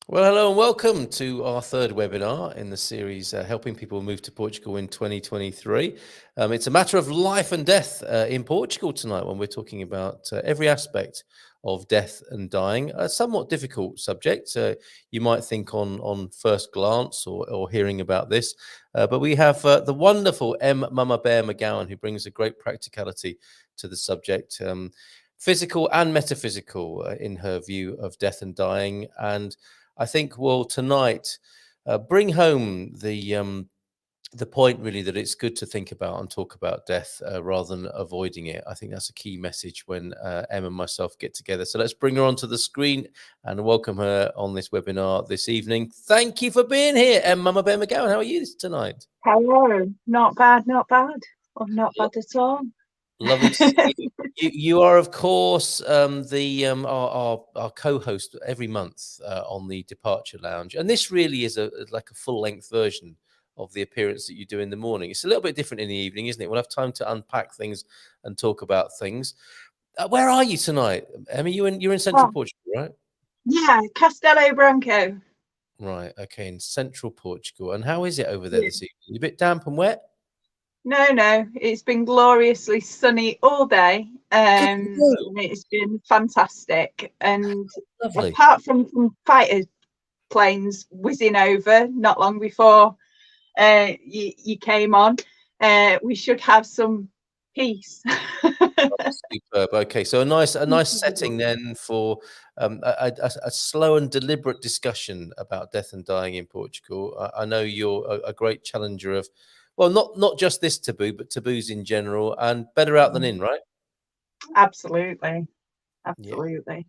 Well, hello and welcome to our third webinar in the series Helping People Move to Portugal in 2023. It's a matter of life and death in Portugal tonight when we're talking about every aspect of death and dying. A somewhat difficult subject, you might think on first glance or hearing about this. But we have the wonderful Em Mamabear McGowan, who brings a great practicality to the subject. Physical and metaphysical in her view of death and dying. And I think we'll tonight bring home the point really that it's good to think about and talk about death rather than avoiding it. I think that's a key message when Em and myself get together. So let's bring her onto the screen and welcome her on this webinar this evening. Thank you for being here, Em Mamabear McGowan. How are you tonight? Hello, not bad, or not bad at all. Lovely to see you. You are, of course, our co-host every month on the Departure Lounge, and this really is like a full-length version of the appearance that you do in the morning. It's a little bit different in the evening, isn't it? We'll have time to unpack things and talk about things. Where are you tonight, Emma? You're in central Portugal, right? Yeah, Castelo Branco. Right. Okay, in central Portugal. And how is it over there Yeah. this evening? A bit damp and wet? No, it's been gloriously sunny all day. Good to go. It's been fantastic. And Lovely. apart from some fighter planes whizzing over not long before you came on, we should have some peace. Superb. Okay, so a nice setting then for a slow and deliberate discussion about death and dying in Portugal. I know you're a great challenger of, well, not just this taboo, but taboos in general, and better out than in, right? Absolutely. Yeah.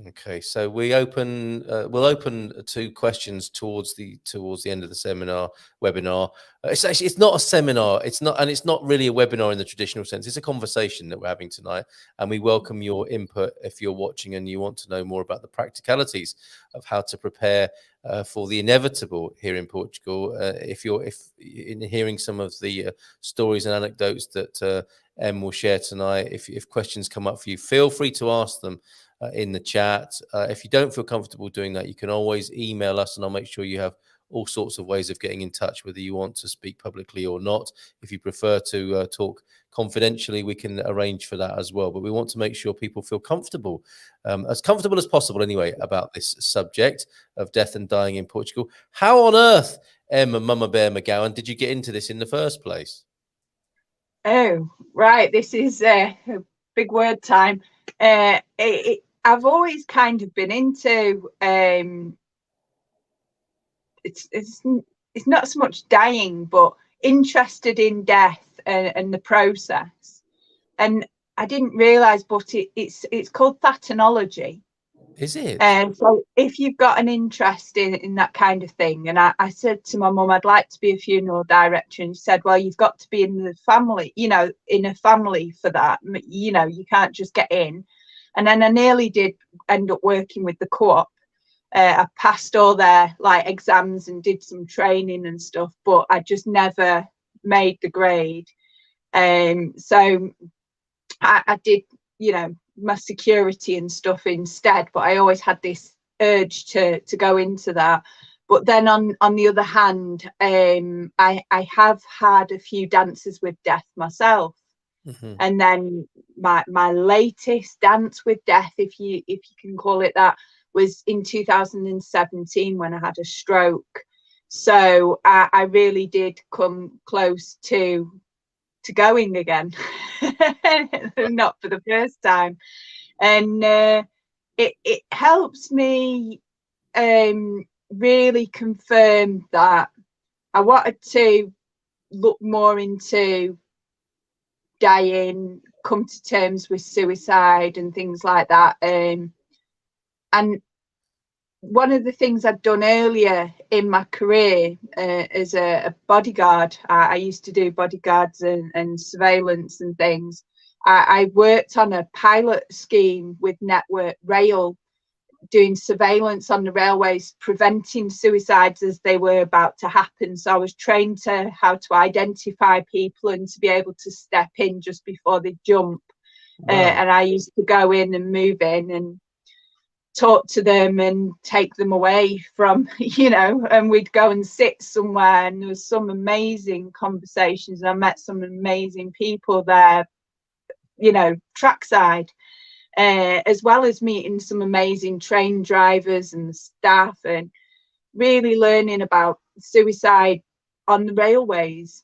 Okay, so we'll open to questions towards the end of the webinar. It's not a seminar. It's not really a webinar in the traditional sense. It's a conversation that we're having tonight, and we welcome your input if you're watching and you want to know more about the practicalities of how to prepare for the inevitable here in Portugal. If in hearing some of the stories and anecdotes that Em will share tonight, if questions come up for you, feel free to ask them in the chat. If you don't feel comfortable doing that, you can always email us, and I'll make sure you have all sorts of ways of getting in touch, whether you want to speak publicly or not. If you prefer to talk confidentially, we can arrange for that as well. But we want to make sure people feel comfortable as possible anyway, about this subject of death and dying in Portugal. How on earth, Em and Mamabear McGowan, did you get into this in the first place? Oh, right. This is big word time. I've always kind of been into it's not so much dying, but interested in death and the process. And I didn't realise, but it's called thatonology. Is it? And so if you've got an interest in that kind of thing, and I said to my mum, I'd like to be a funeral director. And she said, well, you've got to be in the family, in a family for that. You can't just get in. And then I nearly did end up working with the co-op. I passed all their exams and did some training and stuff, but I just never made the grade. So I did, my security and stuff instead, but I always had this urge to go into that. But then on the other hand, I have had a few dances with death myself. Mm-hmm. And then my latest dance with death, if you can call it that, was in 2017 when I had a stroke. So I really did come close to going again. Not for the first time. And it helps me really confirm that I wanted to look more into dying, come to terms with suicide and things like that. And one of the things I'd done earlier in my career as a bodyguard, I used to do bodyguards and surveillance and things. I worked on a pilot scheme with Network Rail, doing surveillance on the railways, preventing suicides as they were about to happen. So I was trained to how to identify people and to be able to step in just before they jump. Wow. And I used to go in and move in. And talk to them and take them away from, you know, and we'd go and sit somewhere, and there was some amazing conversations. I met some amazing people there, you know, trackside, as well as meeting some amazing train drivers and staff, and really learning about suicide on the railways.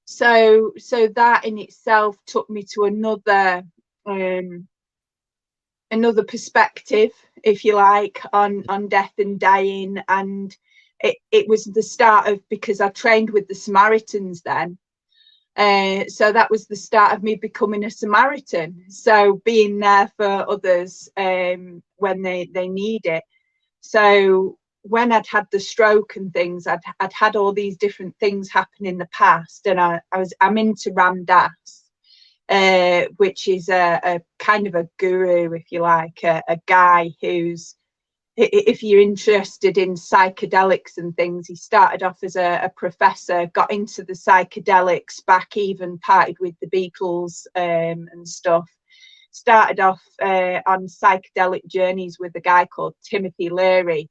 So that in itself took me to another perspective, if you like, on death and dying. And it was the start of, because I trained with the Samaritans then, so that was the start of me becoming a Samaritan, so being there for others when they need it. So when I'd had the stroke and things, I'd had all these different things happen in the past, and I'm into Ram Dass, which is a kind of a guru, if you like, a guy who's, if you're interested in psychedelics and things, he started off as a professor, got into the psychedelics, back even partied with the Beatles and stuff. Started off on psychedelic journeys with a guy called Timothy Leary,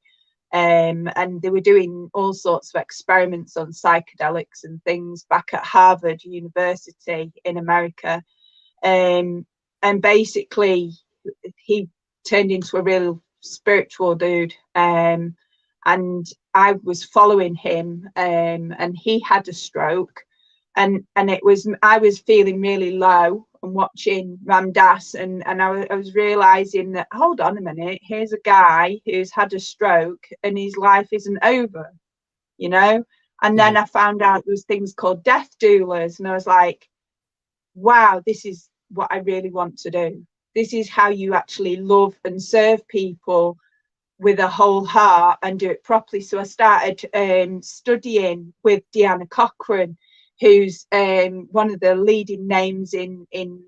and they were doing all sorts of experiments on psychedelics and things back at Harvard University in America. And basically he turned into a real spiritual dude, and I was following him, and he had a stroke, and I was feeling really low and watching Ram Dass, and I was realizing that, hold on a minute, here's a guy who's had a stroke and his life isn't over, you know. And then I found out there was things called death doulas, and I was like, wow, this is what I really want to do. This is how you actually love and serve people with a whole heart and do it properly. So I started studying with Deanna Cochrane, who's one of the leading names in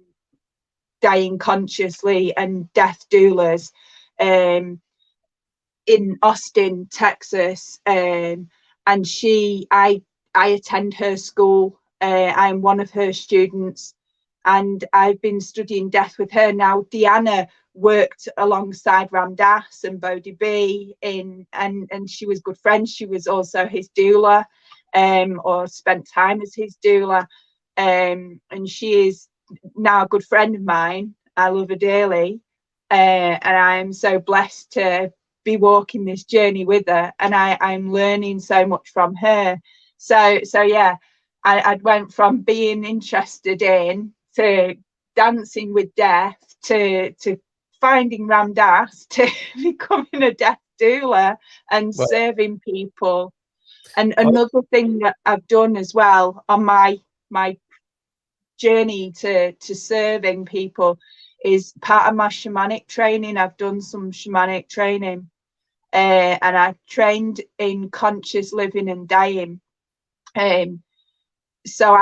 dying consciously and death doulas in Austin, Texas. And I attend her school. I'm one of her students, and I've been studying death with her. Now, Deanna worked alongside Ram Dass and Bodhi B and she was good friends. She was also his doula, or spent time as his doula. And she is now a good friend of mine. I love her dearly. And I am so blessed to be walking this journey with her, and I'm learning so much from her. So yeah, I went from being interested in to dancing with death to finding Ram Dass to becoming a death doula and serving people. And another thing that I've done as well on my journey to serving people is part of my shamanic training. I've done some shamanic training, and I've trained in conscious living and dying. So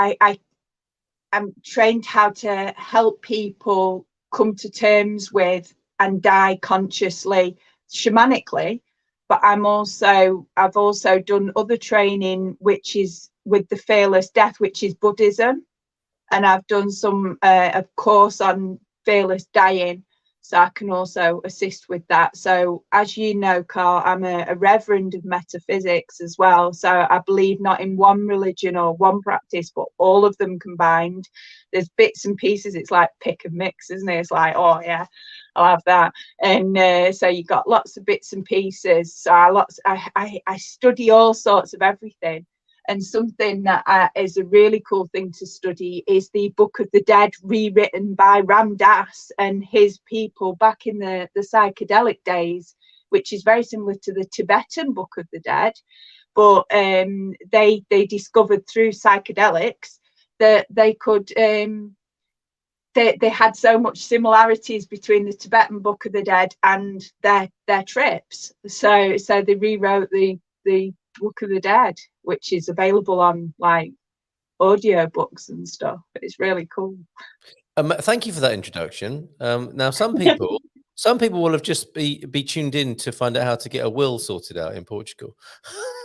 I'm trained how to help people come to terms with and die consciously, shamanically. But I've also done other training, which is with the fearless death, which is Buddhism, and I've done some a course on fearless dying, so I can also assist with that. So as you know, Carl, I'm a reverend of metaphysics as well, so I believe not in one religion or one practice, but all of them combined. There's bits and pieces. It's like pick and mix, isn't it? It's like, oh yeah, I'll have that. And so you've got lots of bits and pieces. So I study all sorts of everything. And something that is a really cool thing to study is the Book of the Dead, rewritten by Ram Dass and his people back in the psychedelic days, which is very similar to the Tibetan Book of the Dead. But they discovered through psychedelics that they could they had so much similarities between the Tibetan Book of the Dead and their trips. So they rewrote the Book of the Dead, which is available on like audio books and stuff. It's really cool. Thank you for that introduction. Now, some people Some people will have just be tuned in to find out how to get a will sorted out in Portugal.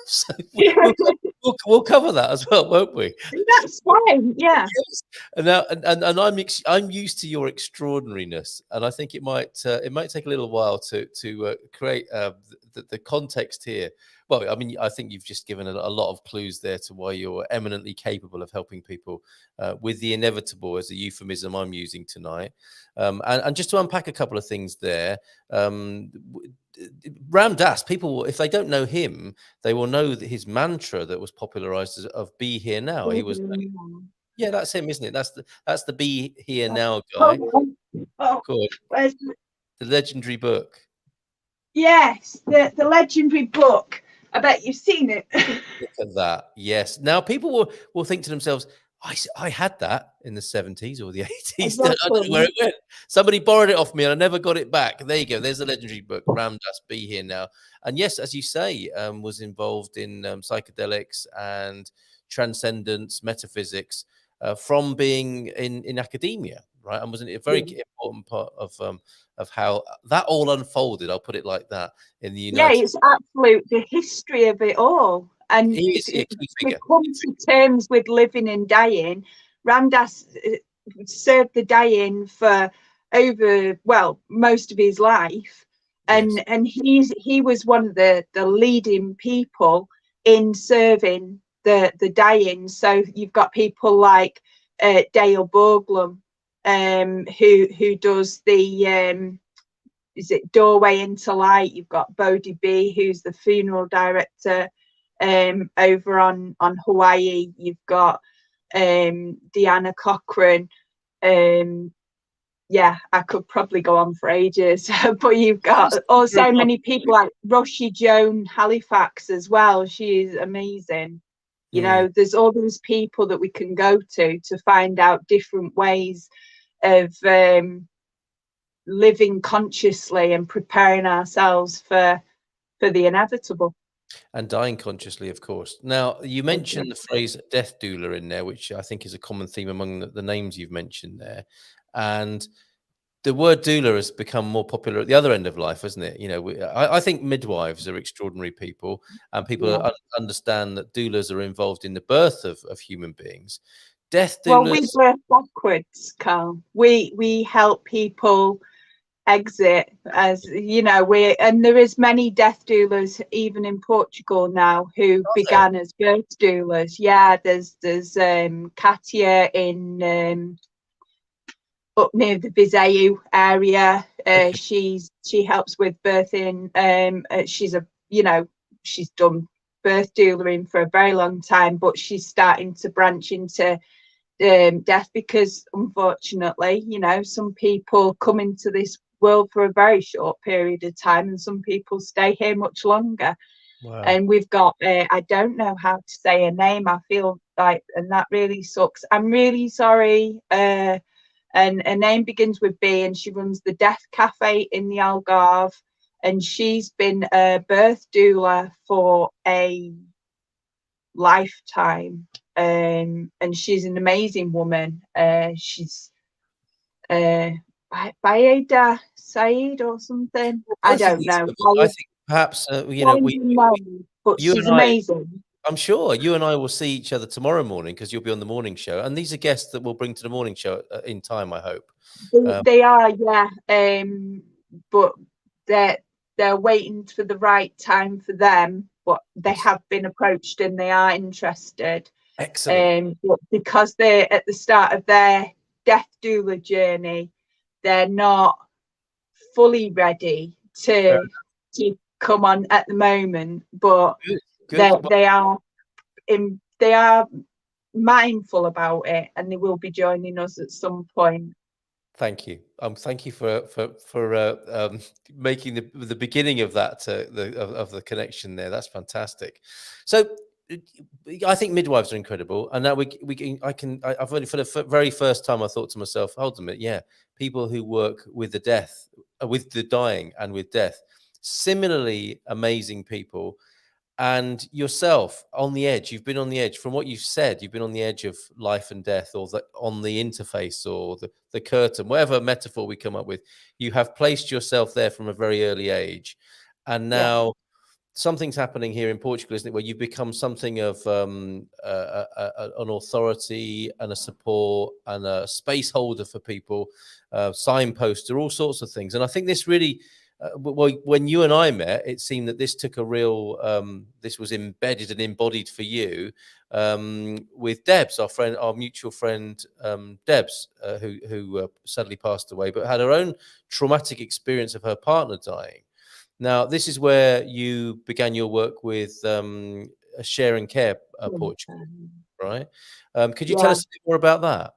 So we'll cover that as well, won't we? That's fine. Yeah. Yes. And now, and I'm used to your extraordinariness, and I think it might take a little while to create the context here. Well, I mean, I think you've just given a lot of clues there to why you're eminently capable of helping people with the inevitable as a euphemism I'm using tonight. And just to unpack a couple of things there, Ram Dass, people, if they don't know him, they will know that his mantra that was popularized of "Be Here Now." He was, yeah, that's him, isn't it? That's the "Be Here Now" guy. Oh, Good. where's The legendary book. yes, the legendary book. I bet you've seen it. Look at that. Yes. Now people will think to themselves, I had that in the 70s or the 80s. Exactly. I don't know where it went. Somebody borrowed it off me and I never got it back. There you go. There's the legendary book, Ram Dass, Be Here Now. And yes, as you say, was involved in psychedelics and transcendence, metaphysics, from being in academia, right? And was a very important part of how that all unfolded. I'll put it like that in the United States. It's absolute the history of it all. And to come to terms with living and dying. Ram Dass served the dying for most of his life, and he was one of the leading people in serving the dying. So you've got people like Dale Borglum, who does the is it Doorway into Light. You've got Bodie B, who's the funeral director over on Hawaii. You've got Deanna Cochran. Yeah, I could probably go on for ages, but you've got also many people like Roshi Joan Halifax as well. She is amazing. You know, there's all these people that we can go to find out different ways of living consciously and preparing ourselves for the inevitable. And dying consciously, of course. Now, you mentioned the phrase death doula in there, which I think is a common theme among the names you've mentioned there. And the word doula has become more popular at the other end of life, hasn't it? You know, I think midwives are extraordinary people, and people understand that doulas are involved in the birth of human beings. Death doulas. Well, we birth backwards, Carl. We help people exit, as you know, and there is many death doulas even in Portugal now who began as birth doulas. Yeah, there's Katia in up near the Viseu area. She helps with birthing. She's done birth doulaing for a very long time, but she's starting to branch into death because, unfortunately, you know, some people come into this world for a very short period of time and some people stay here much longer. Wow. And we've got I don't know how to say her name. I feel like, and that really sucks. I'm really sorry. And her name begins with B, and she runs the Death Cafe in the Algarve, and she's been a birth doula for a lifetime. And she's an amazing woman. She's Baeda Said or something. I don't know. I think perhaps you know, but she's amazing. I'm sure you and I will see each other tomorrow morning because you'll be on the morning show, and these are guests that we'll bring to the morning show in time, I hope. They are, yeah. But they're waiting for the right time for them. But they have been approached and they are interested. Excellent. But because they're at the start of their death doula journey, they're not fully ready to come on at the moment. But they are mindful about it, and they will be joining us at some point. Thank you. Thank you for making the beginning of that of the connection there. That's fantastic. So I think midwives are incredible, and now I've only, for the very first time, I thought to myself, hold on a minute, yeah, people who work with the death, with the dying, and with death, similarly amazing people. and yourself on the edge. You've been on the edge. From what you've said, you've been on the edge of life and death, or on the interface, or the curtain, whatever metaphor we come up with. You have placed yourself there from a very early age, and now something's happening here in Portugal, isn't it, where you've become something of an authority and a support and a space holder for people, signposter, all sorts of things. And I think this really, well, when you and I met, it seemed that this took a real, this was embedded and embodied for you, with Debs, our friend, our mutual friend, Debs, who sadly passed away, but had her own traumatic experience of her partner dying. Now, this is where you began your work with Share and Care Portugal, right? Could you tell us a bit more about that?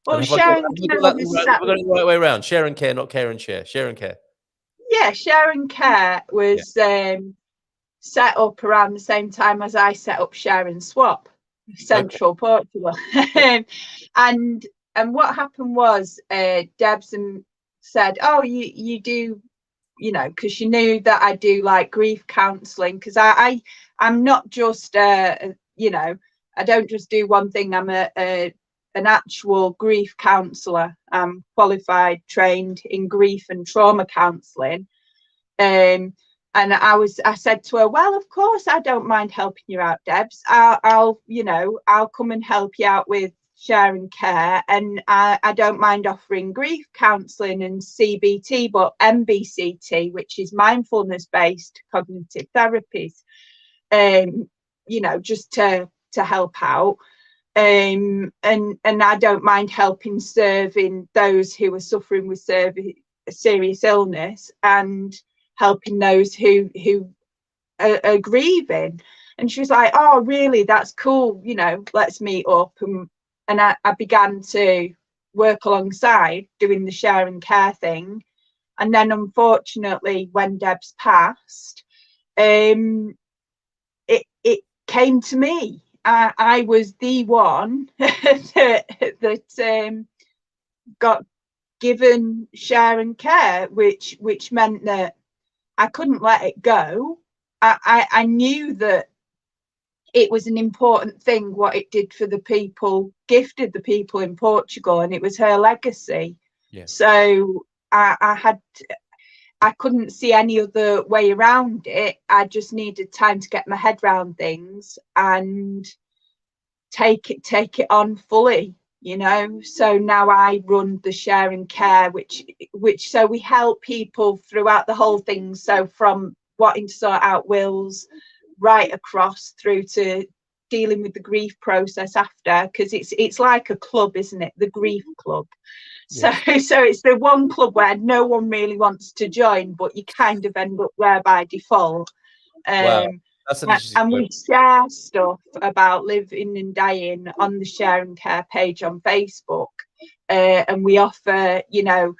Well, Share and Care we're going the right way around. Share and Care, not Care and Share. Share and Care. Yeah, Share and Care was set up around the same time as I set up Share and Swap, Central Portugal. and what happened was Debs said, "Oh, you do." You know, because she knew that I do like grief counselling, because I'm not just you know, I don't just do one thing. I'm an actual grief counsellor. I'm qualified, trained in grief and trauma counselling. And I said to her, well, of course I don't mind helping you out, Debs. I'll come and help you out with Share and Care, and I don't mind offering grief counselling and CBT, but MBCT, which is mindfulness based cognitive therapies, you know, just to help out, and I don't mind helping serving those who are suffering with serious illness, and helping those who are grieving. And she was like, oh really, that's cool, you know, let's meet up. And I began to work alongside doing the Share and Care thing. And then unfortunately, when Debs passed, it came to me. I was the one that got given Share and Care, which meant that I couldn't let it go. I knew that it was an important thing what it did for the people, gifted the people in Portugal, and it was her legacy. Yeah. So I couldn't see any other way around it. I just needed time to get my head around things and take it on fully, you know. So now I run the Share and Care, which so we help people throughout the whole thing. So from wanting to sort out wills right across through to dealing with the grief process after, because it's like a club, isn't it? The grief club. Yeah. So it's the one club where no one really wants to join, but you kind of end up there by default. Wow. That's an interesting and we share stuff about living and dying on the Share and Care page on Facebook, and we offer, you know,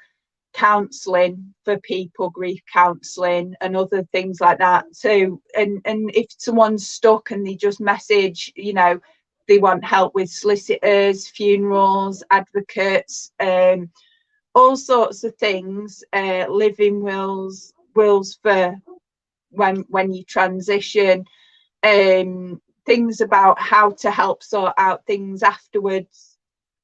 counselling for people, grief counselling and other things like that too. And if someone's stuck and they just message, you know, they want help with solicitors, funerals, advocates, all sorts of things, living wills for when you transition, things about how to help sort out things afterwards.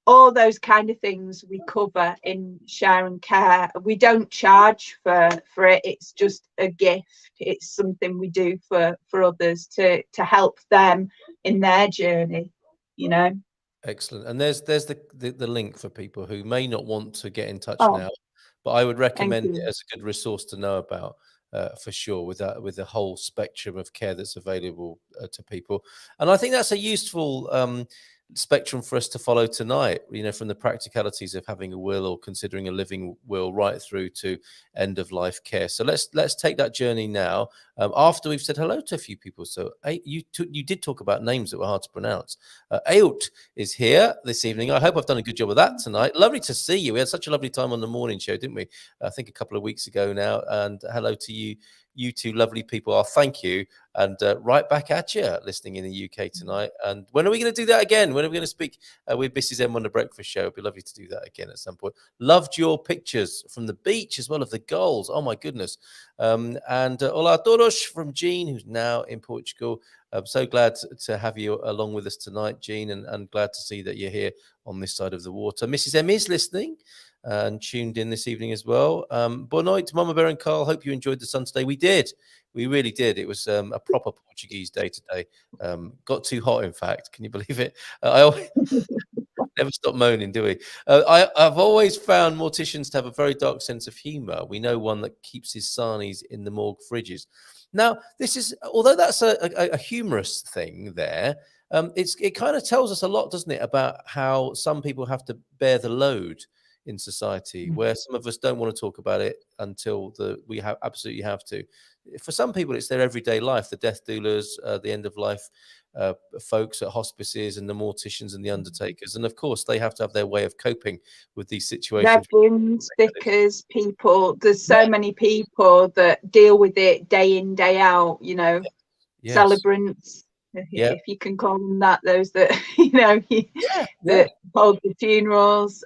All those kind of things we cover in Share and Care. We don't charge for it. It's just a gift. It's something we do for others to help them in their journey, you know. Excellent. And there's the link for people who may not want to get in touch now, but I would recommend it as a good resource to know about, for sure, with the whole spectrum of care that's available to people. And I think that's a useful spectrum for us to follow tonight, you know, from the practicalities of having a will or considering a living will right through to end of life care. So let's take that journey now, after we've said hello to a few people. So you did talk about names that were hard to pronounce. Ault is here this evening. I hope I've done a good job of that tonight. Lovely to see you. We had such a lovely time on the morning show, didn't we? I think a couple of weeks ago now. And hello to you, you two lovely people are. Thank you. And right back at you, listening in the UK tonight. And when are we going to do that again? When are we going to speak with Mrs. M on the breakfast show? It'd be lovely to do that again at some point. Loved your pictures from the beach as well of the goals. Oh my goodness. And hola todos from Jean, who's now in Portugal. I'm so glad to have you along with us tonight, Jean, and glad to see that you're here on this side of the water. Mrs. M is listening and tuned in this evening as well. Boa noite, Mama Bear and Carl. Hope you enjoyed the sun today. We did. We really did. It was a proper Portuguese day today. Got too hot, in fact. Can you believe it? I always never stop moaning, do we? I've always found morticians to have a very dark sense of humour. We know one that keeps his sarnies in the morgue fridges. Now, this is, although that's a humorous thing there, it kind of tells us a lot, doesn't it, about how some people have to bear the load in society, where some of us don't want to talk about it until we absolutely have to. For some people, it's their everyday life, the death doulas, the end of life folks at hospices, and the morticians and the undertakers. And of course, they have to have their way of coping with these situations. Reverends, vicars, people, there's so many people that deal with it day in, day out, you know, celebrants, if you can call them that, those that, you know, that hold the funerals.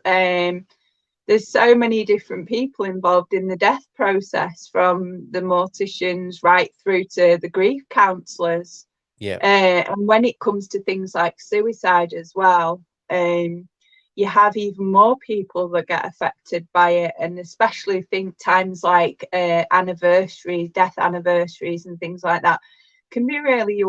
There's so many different people involved in the death process, from the morticians right through to the grief counsellors. And when it comes to things like suicide as well, you have even more people that get affected by it, and especially think times like anniversaries, death anniversaries and things like that can be really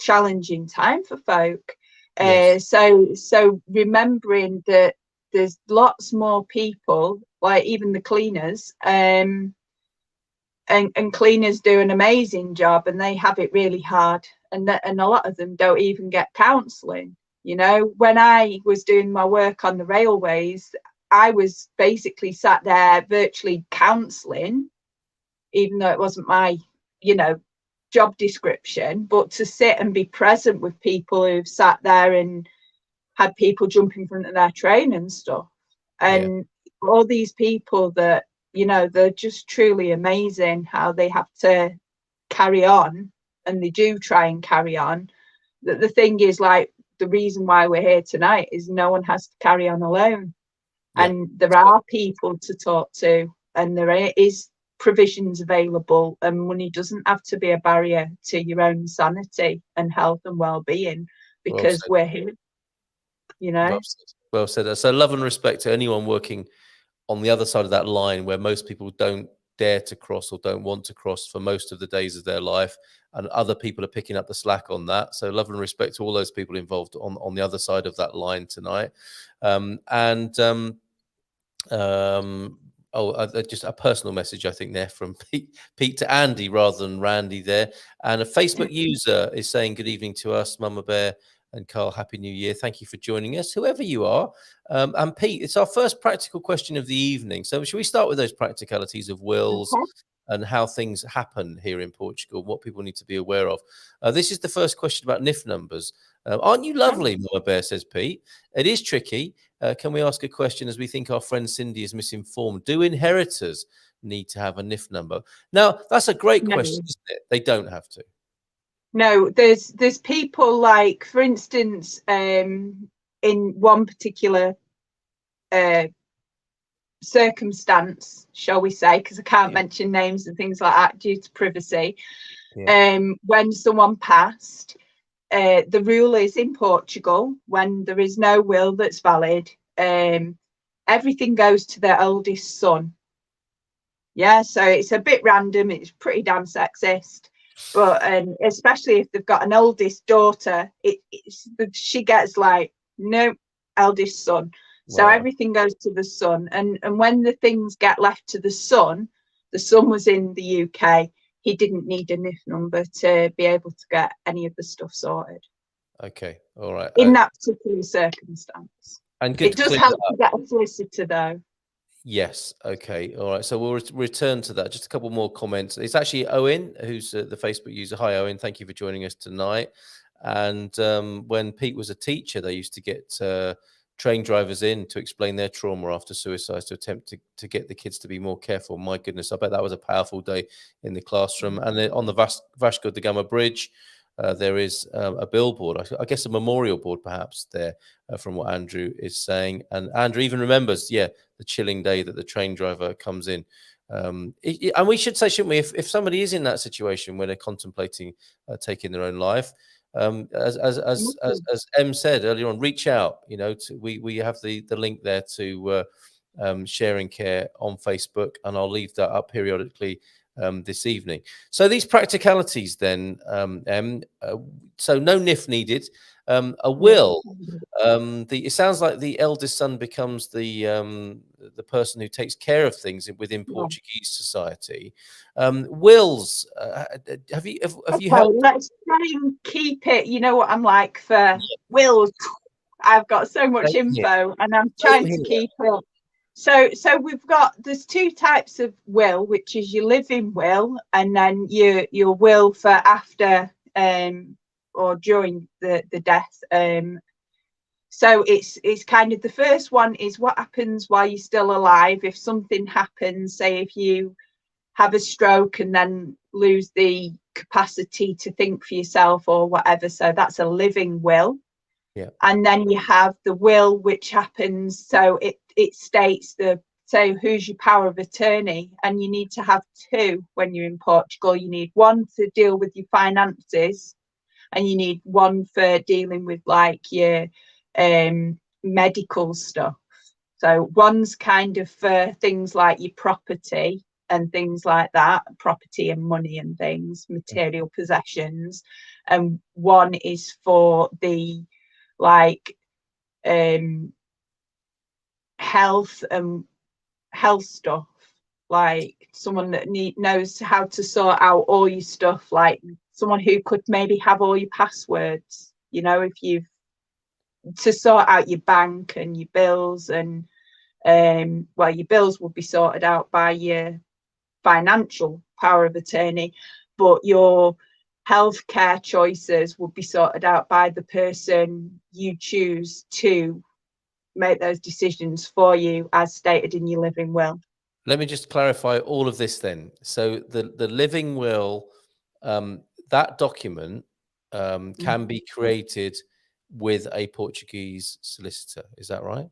challenging time for folk. So remembering that there's lots more people, like even the cleaners, and cleaners do an amazing job, and they have it really hard, and a lot of them don't even get counselling. You know, when I was doing my work on the railways, I was basically sat there virtually counselling, even though it wasn't my, you know, job description, but to sit and be present with people who've sat there and had people jump in front of their train and stuff. And all these people that, you know, they're just truly amazing how they have to carry on, and they do try and carry on. The thing is, like, the reason why we're here tonight is no one has to carry on alone. And there are people to talk to, and there is provisions available, and money doesn't have to be a barrier to your own sanity and health and well-being, because we're here, you know. Well said. So love and respect to anyone working on the other side of that line, where most people don't dare to cross or don't want to cross for most of the days of their life, and other people are picking up the slack on that. So love and respect to all those people involved on the other side of that line tonight. Just a personal message, I think, there from Pete to Andy rather than Randy there. And a Facebook user is saying good evening to us, Mama Bear and Carl. Happy New Year. Thank you for joining us, whoever you are. And Pete, it's our first practical question of the evening. So should we start with those practicalities of wills and how things happen here in Portugal, what people need to be aware of? This is the first question about NIF numbers. Aren't you lovely, Mama Bear, says Pete. It is tricky. Can we ask a question, as we think our friend Cindy is misinformed? Do inheritors need to have a NIF number? Now, that's a great question, isn't it? They don't have to. No, there's people, like, for instance, in one particular circumstance, shall we say, because I can't mention names and things like that due to privacy. When someone passed, the rule is in Portugal, when there is no will that's valid, everything goes to their oldest son. So it's a bit random, it's pretty damn sexist, but especially if they've got an oldest daughter, she gets, like, no, eldest son. So everything goes to the son, and when the things get left to the son was in the UK, he didn't need a NIF number to be able to get any of the stuff sorted. Okay, all right. In that particular circumstance. And good, it does help to get a solicitor, though. Yes. Okay. All right. So we'll return to that. Just a couple more comments. It's actually Owen, who's the Facebook user. Hi, Owen. Thank you for joining us tonight. And when Pete was a teacher, they used to get train drivers in to explain their trauma after suicides, to attempt to get the kids to be more careful. My goodness, I bet that was a powerful day in the classroom. And then on the Vasco da Gama Bridge, there is a billboard, I guess a memorial board perhaps there, from what Andrew is saying. And Andrew even remembers, the chilling day that the train driver comes in. And we should say, shouldn't we, if somebody is in that situation where they're contemplating taking their own life, as Em said earlier on, reach out. We have the link there to Sharing Care on Facebook, and I'll leave that up periodically this evening. So these practicalities then, Em, so no Nif needed. A will. It sounds like the eldest son becomes the person who takes care of things within Portuguese society. Wills. Have you helped? Let's try and keep it. You know what I'm like for wills. I've got so much info, and I'm trying to keep it. So there's two types of will, which is your living will, and then your will for after or during the death. So it's kind of, the first one is what happens while you're still alive. If something happens, say if you have a stroke and then lose the capacity to think for yourself or whatever, so that's a living will. And then you have the will which happens, so it states who's your power of attorney, and you need to have two when you're in Portugal. You need one to deal with your finances, and you need one for dealing with like your medical stuff. So one's kind of for things like your property and things like that, property and money and things, material possessions, and one is for the like health and health stuff, like someone that knows how to sort out all your stuff, like someone who could maybe have all your passwords, if you've to sort out your bank and your bills, and your bills will be sorted out by your financial power of attorney, but your healthcare choices will be sorted out by the person you choose to make those decisions for you, as stated in your living will. Let me just clarify all of this then. So the living will, that document can be created with a Portuguese solicitor. Is that right?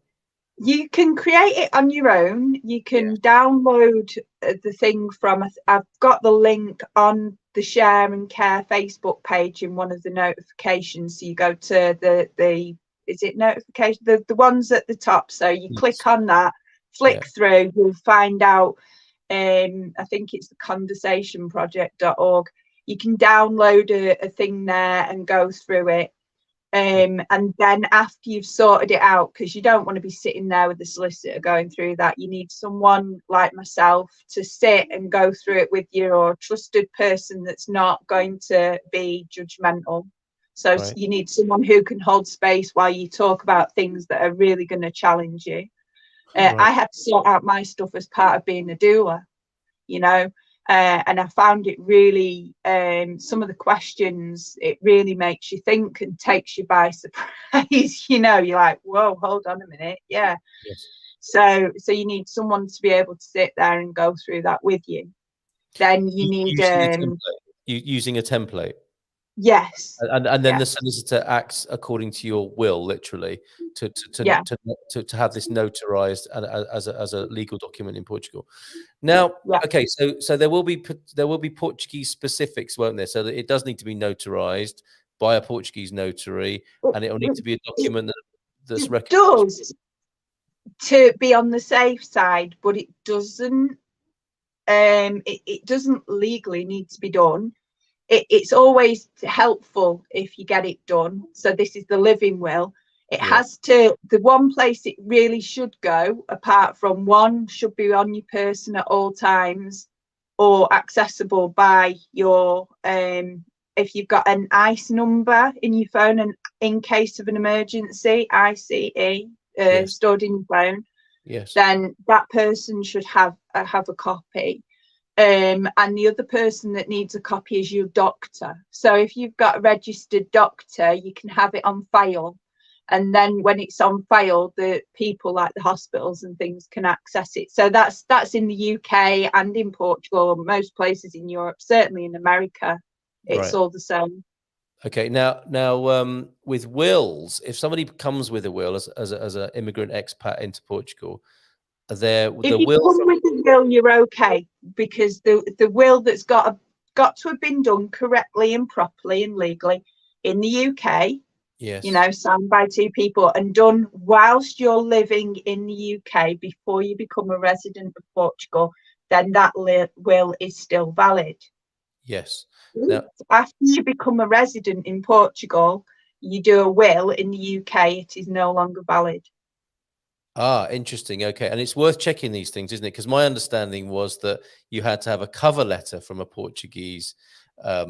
You can create it on your own. You can download the thing from, I've got the link on the Share and Care Facebook page in one of the notifications. So you go to the is it notification, the ones at the top, so you click on that, flick through, you'll find out, I think it's the conversationproject.org. You can download a thing there and go through it. And then after you've sorted it out, because you don't want to be sitting there with the solicitor going through that, you need someone like myself to sit and go through it with you, or a trusted person that's not going to be judgmental. So you need someone who can hold space while you talk about things that are really going to challenge you. I had to sort out my stuff as part of being a doula, and I found it really, some of the questions, it really makes you think and takes you by surprise. You're like, whoa, hold on a minute. Yes. So you need someone to be able to sit there and go through that with you. Then you need using a template. Yes. And then the solicitor acts according to your will, literally, to have this notarized and as a legal document in Portugal. Now, okay, so there will be Portuguese specifics, won't there? So that it does need to be notarized by a Portuguese notary, and it will need to be a document that's recognized. Does, to be on the safe side, but it doesn't. It doesn't legally need to be done. It's always helpful if you get it done. So this is the living will. It has to, the one place it really should go, apart from one, should be on your person at all times, or accessible by your, if you've got an ICE number in your phone, and in case of an emergency, ICE, stored in your phone, then that person should have a copy. And the other person that needs a copy is your doctor. So if you've got a registered doctor, you can have it on file. and then when it's on file, the people like the hospitals and things can access it. So that's in the UK and in Portugal, most places in Europe, certainly in America, it's all the same. Okay, now with wills, if somebody comes with a will as an immigrant expat into Portugal, If you come with the will, you're okay, because the will that's got to have been done correctly and properly and legally in the UK. Yes. You know, signed by two people and done whilst you're living in the UK before you become a resident of Portugal, then that will is still valid. Yes. Now, after you become a resident in Portugal, you do a will in the UK, it is no longer valid. Ah, interesting. Okay. And it's worth checking these things, isn't it? Because my understanding was that you had to have a cover letter from a Portuguese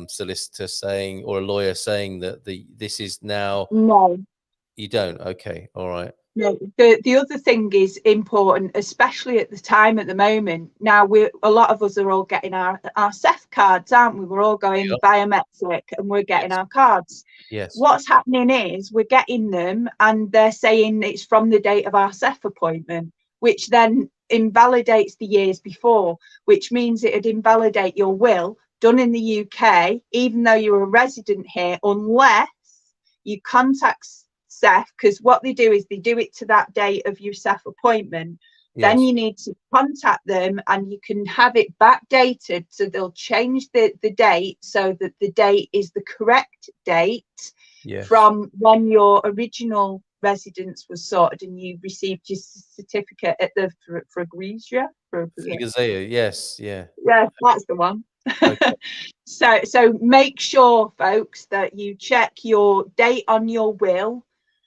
solicitor saying, or a lawyer saying that this is now. No. You don't? Okay. All right. No, the other thing is important, especially at the time at the moment. Now a lot of us are all getting our Seth cards, aren't we? We're all going biometric and we're getting our cards. Yes. What's happening is we're getting them and they're saying it's from the date of our Seth appointment, which then invalidates the years before, which means it'd invalidate your will done in the UK, even though you're a resident here, unless you contact Seth, because what they do is they do it to that date of your Seth appointment. Yes. Then you need to contact them and you can have it backdated, so they'll change the date so that the date is the correct date. Yes. From when your original residence was sorted and you received your certificate at the Freguesia. Yes, yeah. Yeah, that's the one. Okay. So make sure, folks, that you check your date on your will,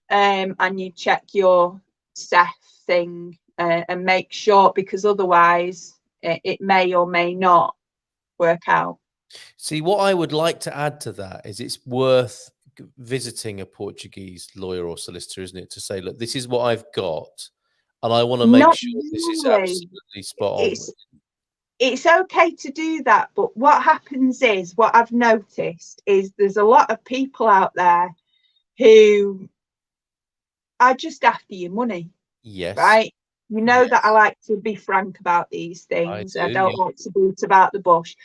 and you check your Seth thing, and make sure, because otherwise it may or may not work out. See, what I would like to add to that is it's worth visiting a Portuguese lawyer or solicitor, isn't it, to say, look, this is what I've got and I want to make sure this is absolutely spot on. It's okay to do that, but what happens is, what I've noticed is there's a lot of people out there who are just after your money. Yes. Right? You know, yes, that I like to be frank about these things. I don't like to beat about the bush.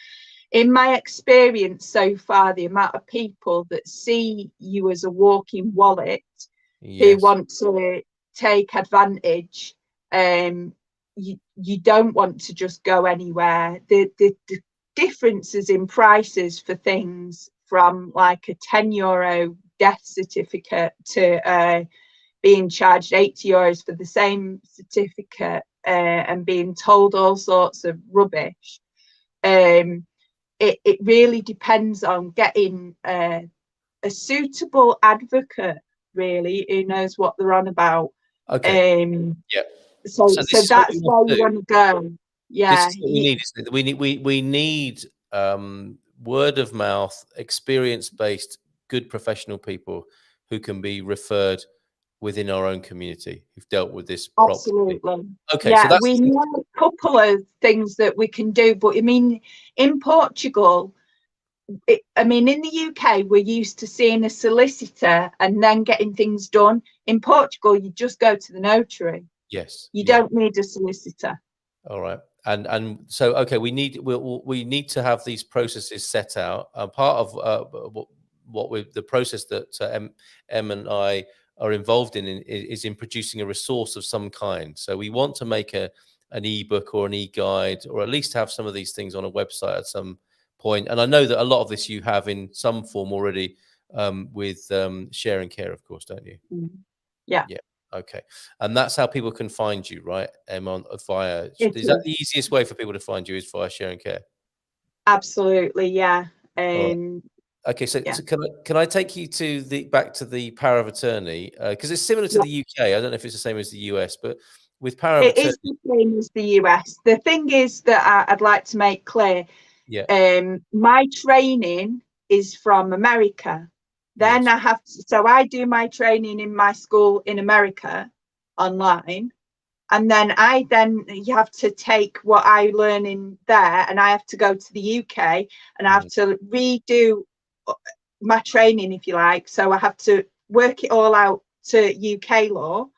In my experience so far, the amount of people that see you as a walking wallet, who want to take advantage, you don't want to just go anywhere. The differences in prices for things, from like a €10 death certificate to being charged €80 for the same certificate, and being told all sorts of rubbish. It really depends on getting a suitable advocate, really, who knows what they're on about. Okay. So that's where you want to go. Yeah. This is what we need, isn't it? We need word of mouth, experience-based, good professional people who can be referred within our own community, who've dealt with this properly. Absolutely. Okay. Yeah, so we know a couple of things that we can do, but I mean, in Portugal, in the UK, we're used to seeing a solicitor and then getting things done. In Portugal, you just go to the notary. Yes. You don't need a solicitor. All right. And so, okay, we need to have these processes set out. Part of the process that Em and I are involved in is in producing a resource of some kind. So we want to make an ebook or an e-guide, or at least have some of these things on a website at some point. And I know that a lot of this you have in some form already, with Share and Care, of course, don't you? Mm-hmm. Yeah. Yeah. Okay. And that's how people can find you, right? Is that the easiest way for people to find you, is via Share and Care? Absolutely. Yeah. Okay, so can I take you to back to the power of attorney, because it's similar to the UK. I don't know if it's the same as the US, but with power of attorney, it is the same as the US. The thing is that I'd like to make clear, my training is from America. Then I do my training in my school in America online, and then you have to take what I learn in there, and I have to go to the UK and I have to redo my training, if you like. So I have to work it all out to UK law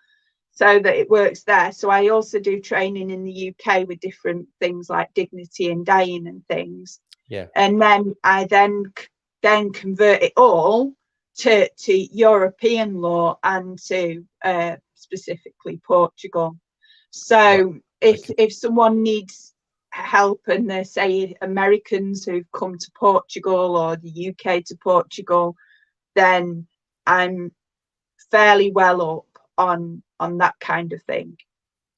so that it works there. So I also do training in the UK with different things like dignity and dying and things. Yeah. And then I then convert it all to European law and to specifically Portugal. So if someone needs help and they're, say, Americans who've come to Portugal or the UK to Portugal, then I'm fairly well up on that kind of thing,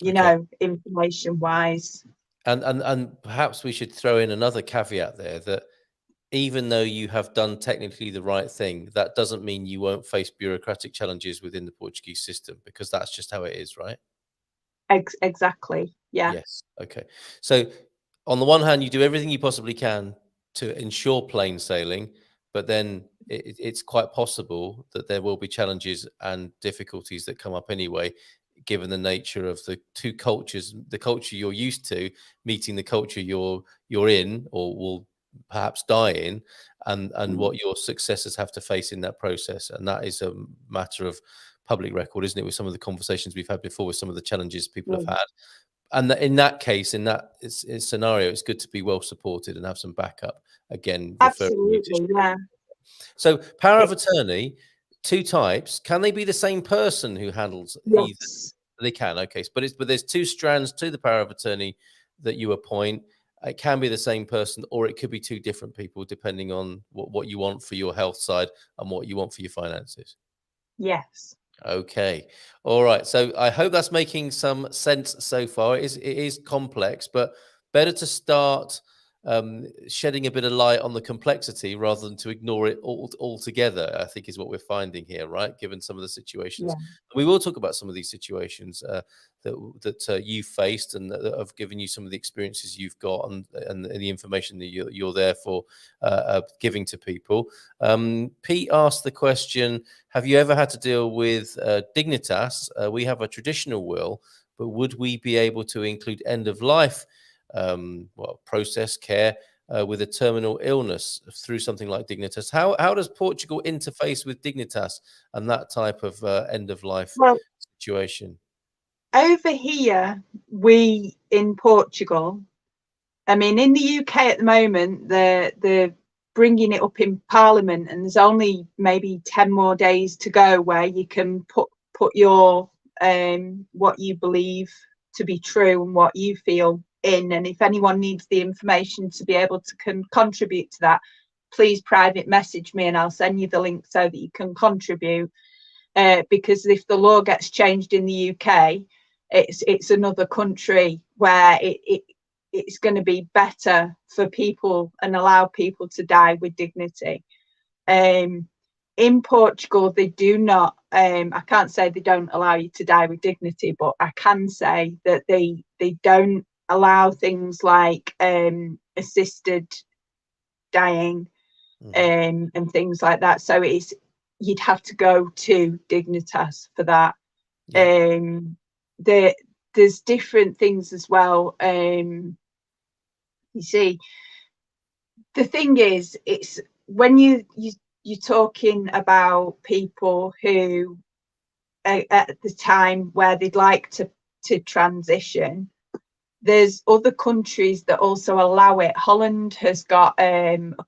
you know, information wise. And perhaps we should throw in another caveat there, that even though you have done technically the right thing, that doesn't mean you won't face bureaucratic challenges within the Portuguese system, because that's just how it is, right? Exactly. Yeah. Yes. Okay. So on the one hand, you do everything you possibly can to ensure plain sailing, but then it's quite possible that there will be challenges and difficulties that come up anyway, given the nature of the two cultures, the culture you're used to meeting the culture you're in or will perhaps die in, and what your successors have to face in that process. And that is a matter of public record, isn't it, with some of the conversations we've had before, with some of the challenges people have had. And in that case, in that scenario, it's good to be well supported and have some backup. Again, absolutely, yeah. So power of attorney, two types. Can they be the same person who handles either? They can. Okay, but there's two strands to the power of attorney that you appoint. It can be the same person, or it could be two different people, depending on what you want for your health side and what you want for your finances. Yes. Okay. All right. So I hope that's making some sense so far. It is complex, but better to start shedding a bit of light on the complexity rather than to ignore it altogether, I think, is what we're finding here, right? Given some of the situations. Yeah. We will talk about some of these situations that you've faced and that have given you some of the experiences you've got and the information that you're there for giving to people. Pete asked the question, have you ever had to deal with dignitas? We have a traditional will, but would we be able to include end of life process care with a terminal illness through something like dignitas? How does Portugal interface with dignitas and that type of end of life situation? Over here, we in Portugal, I mean, in the UK at the moment, they're bringing it up in Parliament, and there's only maybe 10 more days to go where you can put your what you believe to be true and what you feel in. And if anyone needs the information to be able to contribute to that, please private message me and I'll send you the link so that you can contribute. Because if the law gets changed in the UK, it's another country where it's going to be better for people and allow people to die with dignity. In Portugal, they do not, I can't say they don't allow you to die with dignity, but I can say that they don't allow things like assisted dying and things like that. So you'd have to go to dignitas for that. There's different things as well. You see, the thing is, it's when you're talking about people who at the time where they'd like to transition, there's other countries that also allow it. Holland has got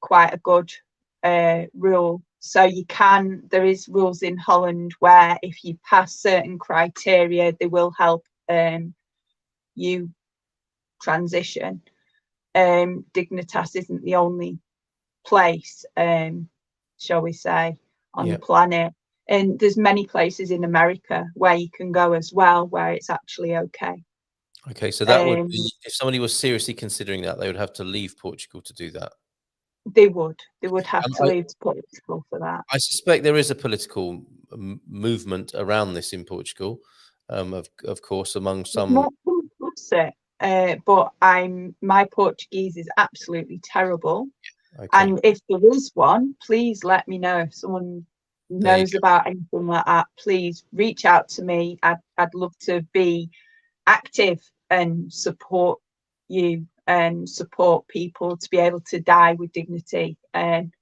quite a good rule. So there is rules in Holland where if you pass certain criteria, they will help you transition. Dignitas isn't the only place, shall we say, on the planet. And there's many places in America where you can go as well, where it's actually okay. Okay, so that would be, if somebody was seriously considering that, they would have to leave Portugal to do that. They would have to leave Portugal for that. I suspect there is a political movement around this in Portugal, of course, among some. But my Portuguese is absolutely terrible. Okay. And if there is one, please let me know. If someone knows about anything like that, please reach out to me. I'd love to be active and support you and support people to be able to die with dignity, and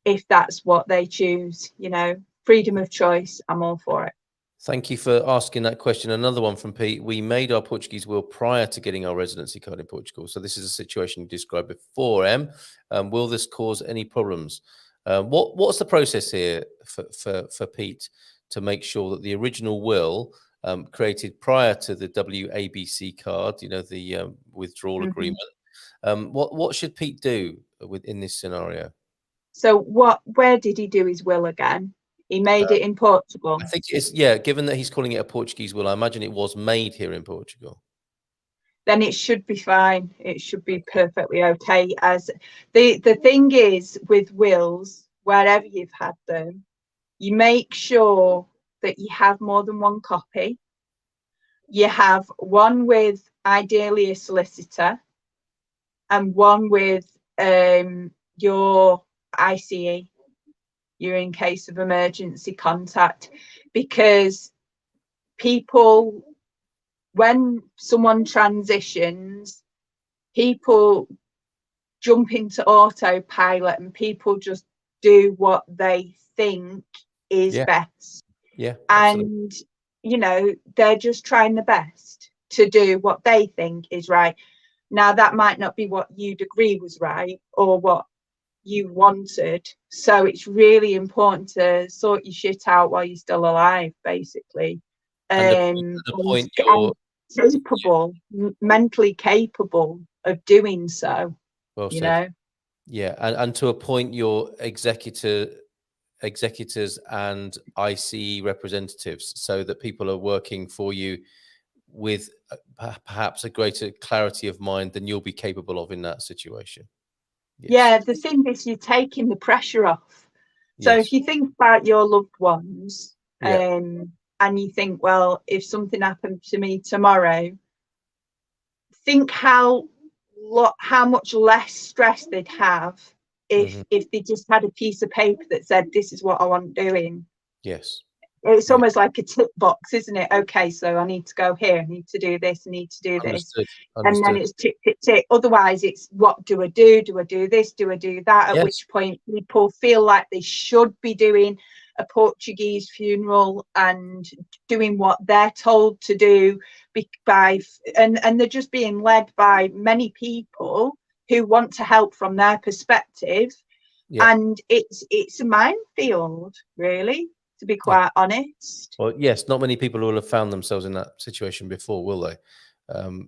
if that's what they choose, you know. freedom of choice, I'm all for it. Thank you for asking that question. Another one from Pete. We made our Portuguese will prior to getting our residency card in Portugal. So this is a situation you described before, Em. Will this cause any problems? What's the process here for Pete to make sure that the original will created prior to the WABC card, you know, the withdrawal agreement, what should Pete do in this scenario? So where did he do his will again? He made it in Portugal. I think it's, yeah, given that he's calling it a Portuguese will, I imagine it was made here in Portugal. Then it should be fine. It should be perfectly okay. As the thing is with wills, wherever you've had them, you make sure that you have more than one copy. You have one with ideally a solicitor and one with your ICE, you're in case of emergency contact, because people, when someone transitions, people jump into autopilot and people just do what they think is best. Yeah. And, you know, they're just trying the best to do what they think is right. Now, that might not be what you'd agree was right or what you wanted. So it's really important to sort your shit out while you're still alive, basically. And the point you're capable, mentally capable of doing so. Well you said. know. Yeah, and to appoint your executors and ICE representatives so that people are working for you with perhaps a greater clarity of mind than you'll be capable of in that situation. Yes. Yeah, the thing is you're taking the pressure off. So if you think about your loved ones, and you think, well, if something happened to me tomorrow, think how much less stress they'd have if they just had a piece of paper that said, this is what I want doing. Yes. It's almost like a tick box, isn't it? Okay, so I need to go here, I need to do this, I need to do this. Understood. And then it's tick, tick, tick. Otherwise, it's what do I do? Do I do this? Do I do that? At which point people feel like they should be doing a Portuguese funeral and doing what they're told to do and they're just being led by many people who want to help from their perspective. And it's a minefield, really, to be quite honest. Well, yes, not many people will have found themselves in that situation before, will they?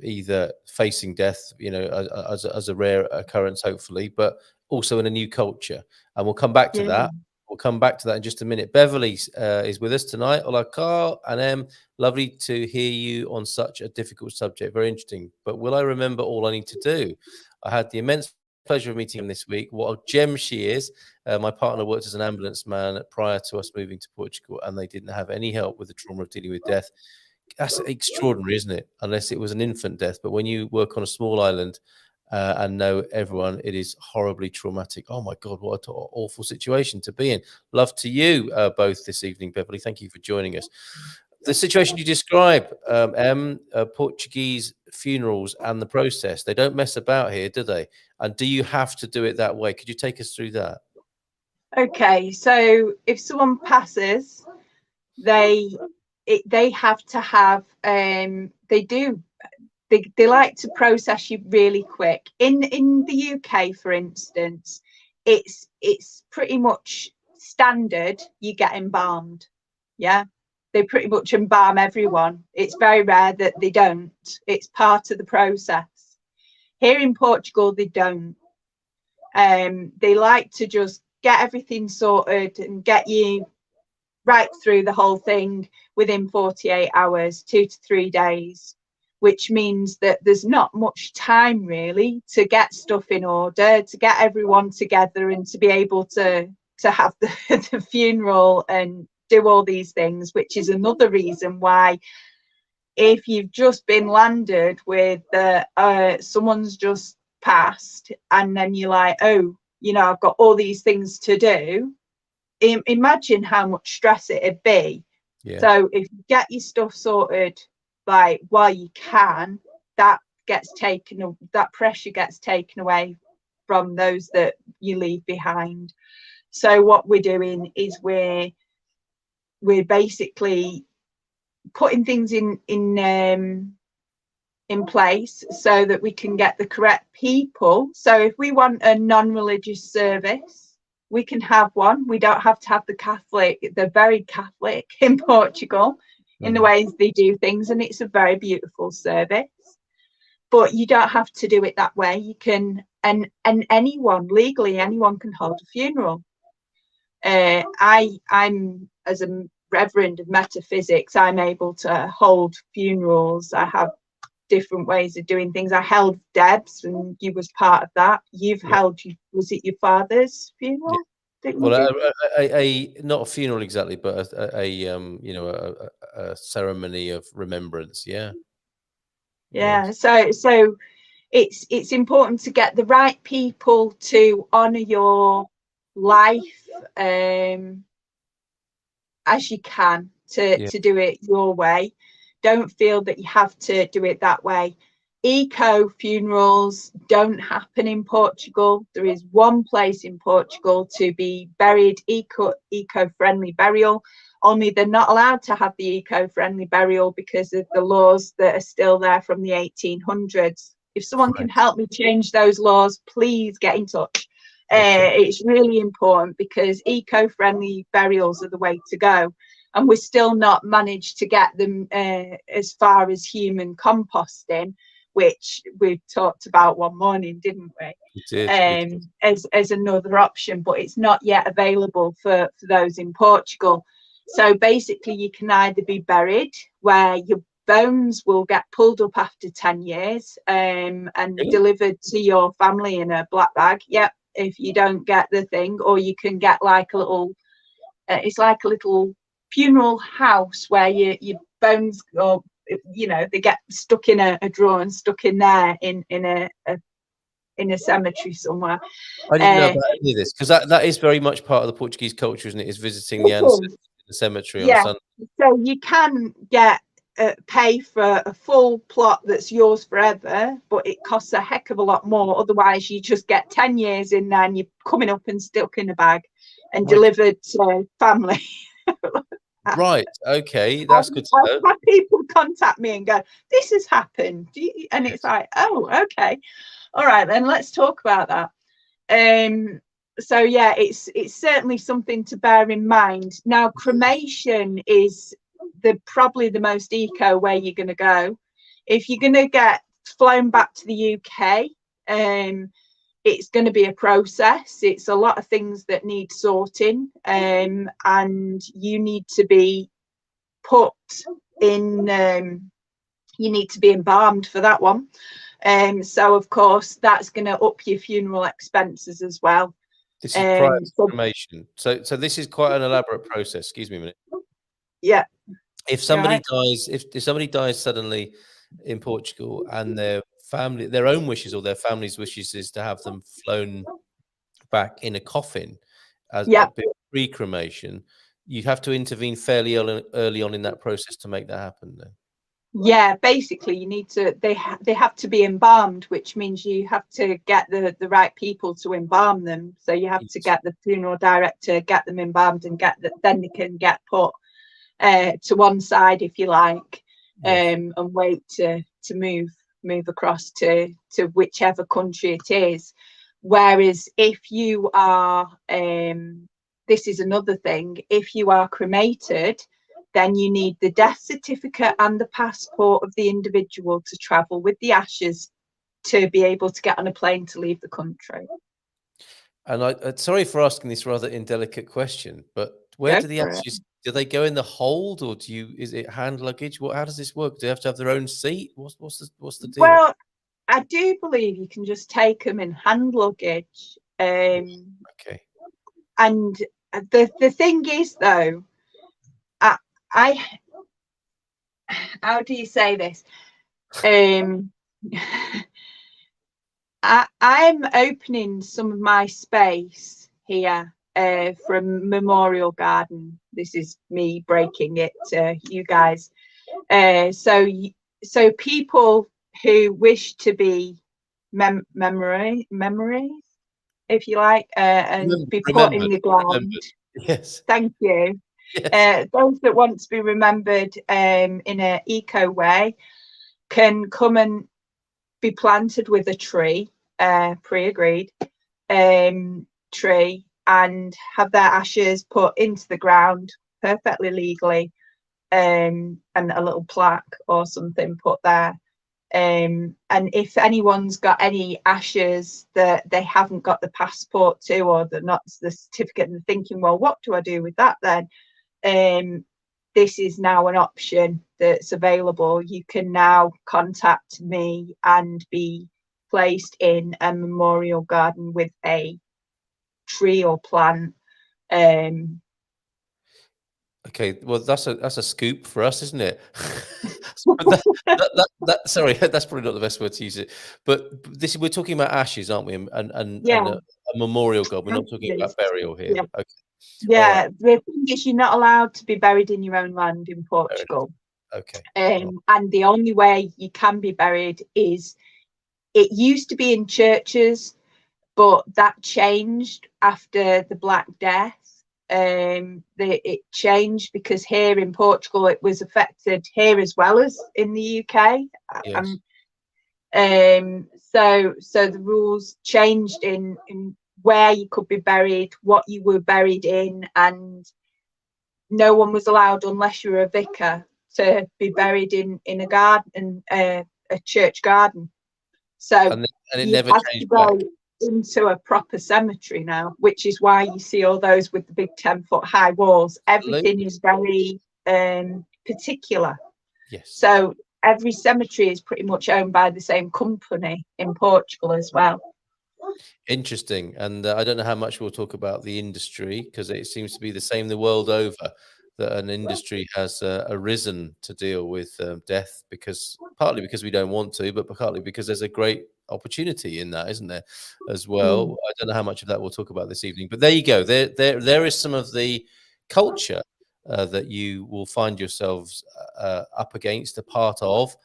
Either facing death, you know, as a rare occurrence, hopefully, but also in a new culture. And we'll come back to that. We'll come back to that in just a minute. Beverly is with us tonight. Hola, Carl and Em. Lovely to hear you on such a difficult subject. Very interesting. But will I remember all I need to do? I had the immense pleasure of meeting him this week. What a gem she is. My partner worked as an ambulance man prior to us moving to Portugal, and they didn't have any help with the trauma of dealing with death. That's extraordinary, isn't it? Unless it was an infant death. But when you work on a small island and know everyone, it is horribly traumatic. Oh my God, what an awful situation to be in. Love to you both this evening, Beverly. Thank you for joining us. The situation you describe, Em, Portuguese funerals and the process, they don't mess about here, do they? And do you have to do it that way? Could you take us through that? Okay, so if someone passes, they have to have they like to process you really quick. In the UK, for instance, it's pretty much standard you get embalmed. Yeah, they pretty much embalm everyone. It's very rare that they don't. It's part of the process. Here in Portugal, they don't. They like to just get everything sorted and get you right through the whole thing within 48 hours, 2 to 3 days, which means that there's not much time really to get stuff in order, to get everyone together and to be able to have the funeral and do all these things, which is another reason why if you've just been landed with someone's just passed and then you're like, oh, you know, I've got all these things to do, imagine how much stress it'd be. So if you get your stuff sorted like while you can, that pressure gets taken away from those that you leave behind. So what we're doing is we're we're basically putting things in place so that we can get the correct people. So if we want a non-religious service, we can have one. We don't have to have the Catholic. They're very Catholic in Portugal in the ways they do things, and it's a very beautiful service. But you don't have to do it that way. You can, and anyone, legally, anyone can hold a funeral. I'm, as a reverend of metaphysics, I'm able to hold funerals. I have different ways of doing things. I held Deb's, and you was part of that. You've held, was it your father's funeral? Well, not a funeral exactly, but a ceremony of remembrance. Yeah. So it's important to get the right people to honor your life as you can, to do it your way. Don't feel that you have to do it that way. Eco funerals don't happen in Portugal. There is one place in Portugal to be buried, eco-friendly burial. Only they're not allowed to have the eco-friendly burial because of the laws that are still there from the 1800s. If someone can help me change those laws, please get in touch. It's really important, because eco-friendly burials are the way to go. And we're still not managed to get them as far as human composting, which we talked about one morning, didn't we? We did. As another option, but it's not yet available for those in Portugal. So basically, you can either be buried where your bones will get pulled up after 10 years and delivered to your family in a black bag. Yep, if you don't get the thing, or you can get like a little, it's like a little funeral house where your bones, or they get stuck in a drawer and stuck in there in a cemetery somewhere. I didn't know about any of this, because that is very much part of the Portuguese culture, isn't it? Is visiting the ancestors in the cemetery on Sunday. So you can get pay for a full plot that's yours forever, but it costs a heck of a lot more. Otherwise, you just get 10 years in there and you're coming up and stuck in a bag and delivered to family. Right. Okay. That's good to know. I've had people contact me and go, "This has happened," and it's like, "Oh, okay, all right, then let's talk about that." So yeah, it's certainly something to bear in mind. Now, cremation is probably the most eco way you're going to go. If you're going to get flown back to the UK, it's going to be a process. It's a lot of things that need sorting, and you need to be put in, you need to be embalmed for that one. So of course that's going to up your funeral expenses as well. This is prior to cremation. So this is quite an elaborate process. Excuse me a minute. Yeah. If somebody dies, if somebody dies suddenly in Portugal, and their family, their own wishes or their family's wishes is to have them flown back in a coffin as a bit pre-cremation, you have to intervene fairly early on in that process to make that happen then. Yeah, basically you need to, they have to be embalmed, which means you have to get the right people to embalm them. So you have to get the funeral director, get them embalmed, and then they can get put to one side, if you like, and wait to move across to whichever country it is. Whereas if you are, this is another thing, if you are cremated, then you need the death certificate and the passport of the individual to travel with the ashes to be able to get on a plane to leave the country. And I'm sorry for asking this rather indelicate question, but where do the ashes, do they go in the hold, or is it hand luggage? How does this work? Do they have to have their own seat? What's the deal? Well, I do believe you can just take them in hand luggage. Okay. And the thing is, though, how do you say this? I'm opening some of my space here from Memorial Garden. This is me breaking it to you guys. So people who wish to be memories, if you like, and be put in the ground. Yes. Thank you. Those that want to be remembered in an eco way can come and be planted with a tree, pre-agreed tree, and have their ashes put into the ground perfectly legally, and a little plaque or something put there. And if anyone's got any ashes that they haven't got the passport to, or they're not the certificate, and they're thinking, well, what do I do with that then? This is now an option that's available. You can now contact me and be placed in a memorial garden with a tree or plant. Okay, well, that's a scoop for us, isn't it? Sorry, that's probably not the best word to use it. But we're talking about ashes, aren't we? And a memorial garden. We're not talking about burial here. Yeah. Okay. Yeah, right. The thing is, you're not allowed to be buried in your own land in Portugal. Okay. And the only way you can be buried is, it used to be in churches, but that changed after the Black Death. It changed because here in Portugal it was affected here as well as in the UK. Yes. So the rules changed in where you could be buried, what you were buried in, and no one was allowed, unless you were a vicar, to be buried in a garden, a church garden. So and it you never have changed to go back into a proper cemetery now, which is why you see all those with the big 10-foot high walls. Everything is very particular. Yes. So every cemetery is pretty much owned by the same company in Portugal as well. Interesting. And I don't know how much we'll talk about the industry, because it seems to be the same the world over, that an industry has arisen to deal with death, partly because we don't want to, but partly because there's a great opportunity in that, isn't there, as well? I don't know how much of that we'll talk about this evening, but there you go. There is some of the culture that you will find yourselves up against, a part of,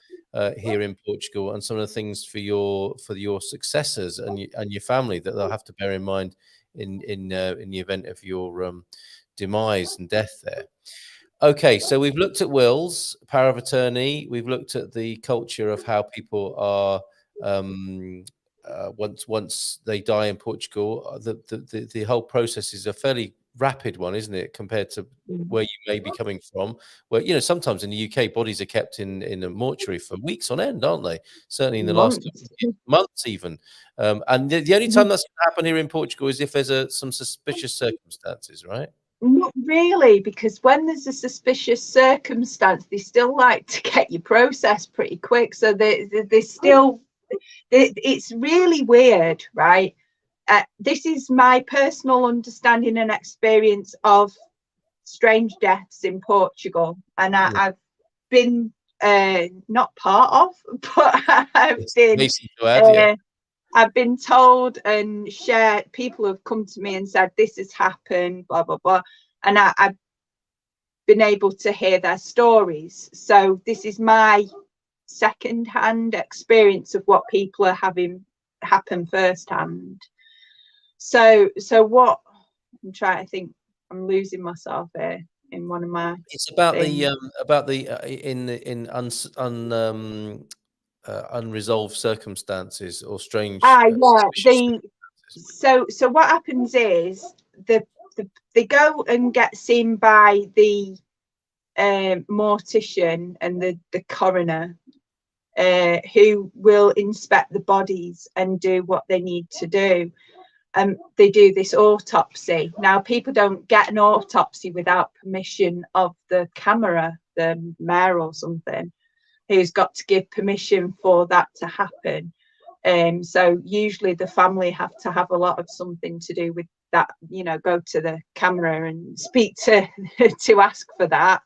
here in Portugal, and some of the things for your successors and your family that they'll have to bear in mind in the event of your demise and death there. Okay, so we've looked at wills, power of attorney. We've looked at the culture of how people are once they die in Portugal. The whole process is a fairly rapid one, isn't it, compared to where you may be coming from, where sometimes in the UK bodies are kept in a mortuary for weeks on end, aren't they? Certainly in the last couple of years, months even. And the only time that's going to happen here in Portugal is if there's some suspicious circumstances, right? Not really, because when there's a suspicious circumstance, they still like to get your process pretty quick. So they still, it's really weird, right? This is my personal understanding and experience of strange deaths in Portugal, and I've been not part of, but I've been told and shared. People have come to me and said this has happened, blah blah blah, and I've been able to hear their stories. So this is my second-hand experience of what people are having happen firsthand. So what I'm trying to think, I'm losing myself here in one of my. It's about unresolved circumstances or strange. So what happens is they go and get seen by the mortician and the coroner, who will inspect the bodies and do what they need to do. They do this autopsy. Now, people don't get an autopsy without permission of the camera, the mayor or something, who's got to give permission for that to happen. So usually the family have to have a lot of something to do with that, go to the camera and speak to ask for that,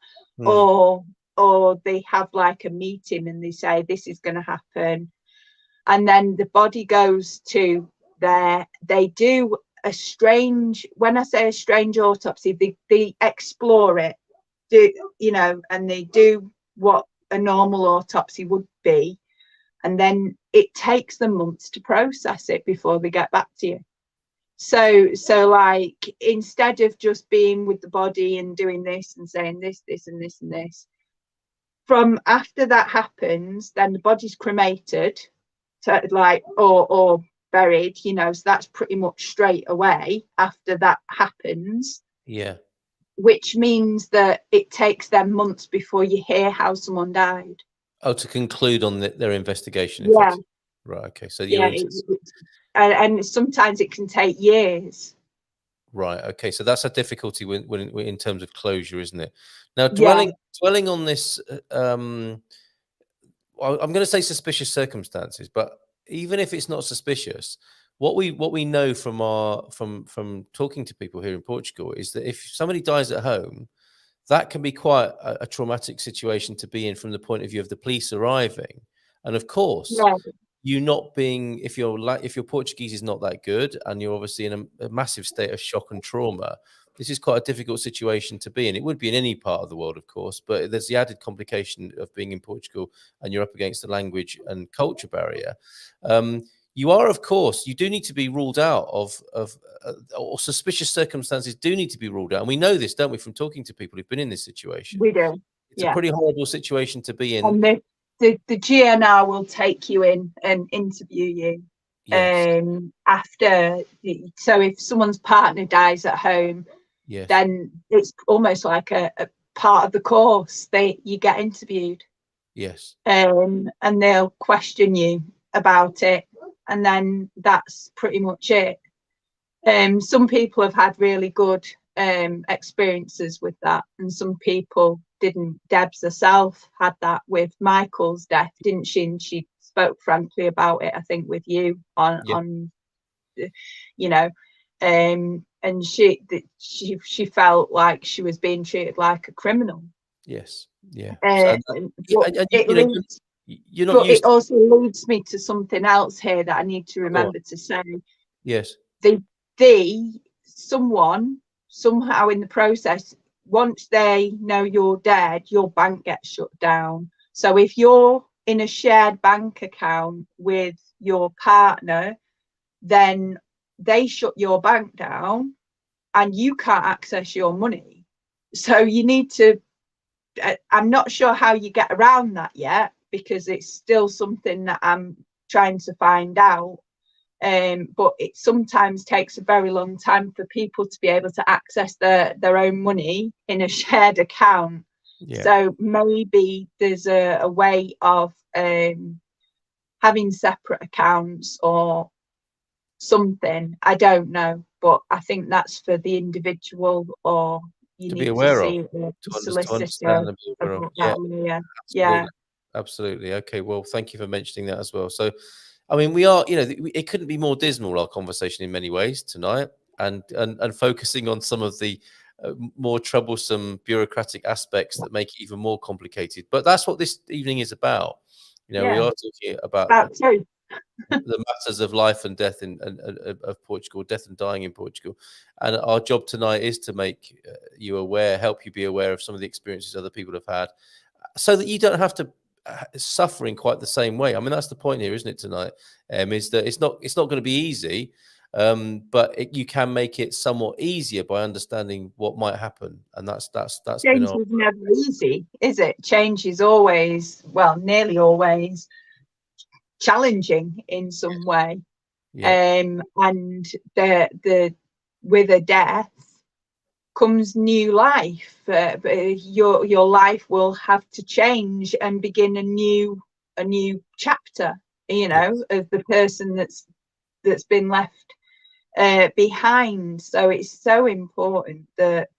or they have like a meeting and they say this is going to happen, and then the body goes to they do a strange, when I say a strange autopsy, they explore it, and they do what a normal autopsy would be, and then it takes them months to process it before they get back to you. So like, instead of just being with the body and doing this and saying this and this and this, from after that happens, then the body's cremated, so like, or buried, you know, so that's pretty much straight away after that happens. Yeah. Which means that it takes them months before you hear how someone died. Oh, to conclude on their investigation. Yeah. Right. Okay. So Yeah. And sometimes it can take years. Right. Okay. So that's a difficulty when in terms of closure, isn't it? Now, dwelling on this, I'm going to say suspicious circumstances, but even if it's not suspicious, what we know from talking to people here in Portugal is that if somebody dies at home, that can be quite a traumatic situation to be in from the point of view of the police arriving, and of course. Yeah. You not being, if your Portuguese is not that good and you're obviously in a massive state of shock and trauma, this is quite a difficult situation to be in. It would be in any part of the world, of course, but there's the added complication of being in Portugal and you're up against the language and culture barrier. You are, of course, you do need to be ruled out or suspicious circumstances do need to be ruled out. And we know this, don't we, from talking to people who've been in this situation. We do. It's a pretty horrible situation to be in. And the GNR will take you in and interview you. Yes. After, so if someone's partner dies at home, yes. then it's almost like a part of the course. You get interviewed. Yes. And they'll question you about it, and then that's pretty much it. Some people have had really good experiences with that, and some people didn't. Debs herself had that with Michael's death, didn't she? And she spoke frankly about it, I think, with you on you know, and she felt like she was being treated like a criminal. Yes. Yeah. It also leads me to something else here that I need to remember to say. Yes. Someone somehow in the process, once they know you're dead, your bank gets shut down. So if you're in a shared bank account with your partner, then they shut your bank down and you can't access your money. So you need to, I'm not sure how you get around that yet, because it's still something that I'm trying to find out. But it sometimes takes a very long time for people to be able to access their own money in a shared account. Yeah. So maybe there's a way of having separate accounts or something. I don't know, but I think that's for the individual, or you to need be aware to see of, a solicitor. Yeah. Absolutely. Okay. Well, thank you for mentioning that as well. So, I mean, we are, it couldn't be more dismal, our conversation in many ways tonight, and focusing on some of the more troublesome bureaucratic aspects that make it even more complicated. But that's what this evening is about. We are talking about the matters of life and death of Portugal, death and dying in Portugal. And our job tonight is to make you aware, help you be aware of some of the experiences other people have had, so that you don't have to suffer in quite the same way. I mean, that's the point here, isn't it, tonight? Is that it's not going to be easy, but you can make it somewhat easier by understanding what might happen. And that's change is never easy, is it? Change is always, well, nearly always challenging in some way. And the with a death comes new life. Your life will have to change and begin a new chapter, of the person that's been left behind. So it's so important that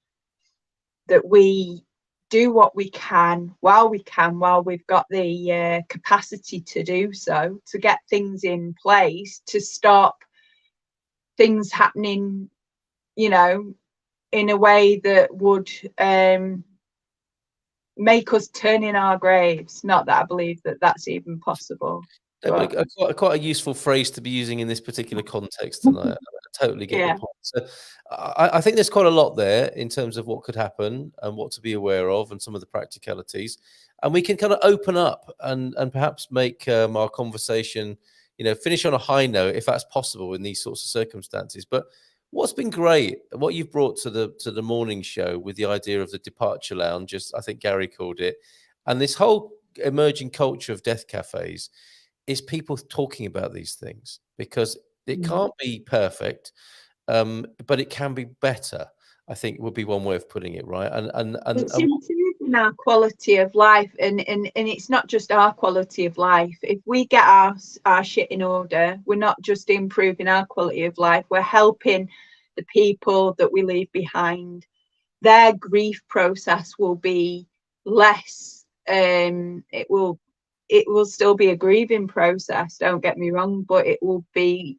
we do what we can while we've got the capacity to do so, to get things in place to stop things happening, in a way that would make us turn in our graves. Not that I believe that that's even possible. Quite a useful phrase to be using in this particular context tonight. I totally get your point. So I think there's quite a lot there in terms of what could happen and what to be aware of and some of the practicalities. And we can kind of open up and perhaps make our conversation you know, finish on a high note if that's possible in these sorts of circumstances. But what's been great, what you've brought to the morning show with the idea of the departure lounge, just I think Gary called it, and this whole emerging culture of death cafes, is people talking about these things, because it can't be perfect, but it can be better, I think would be one way of putting it, right? And it's improving our quality of life, and it's not just our quality of life. If we get our shit in order, we're not just improving our quality of life, we're helping the people that we leave behind. Their grief process will be less, it will still be a grieving process, don't get me wrong, but it will be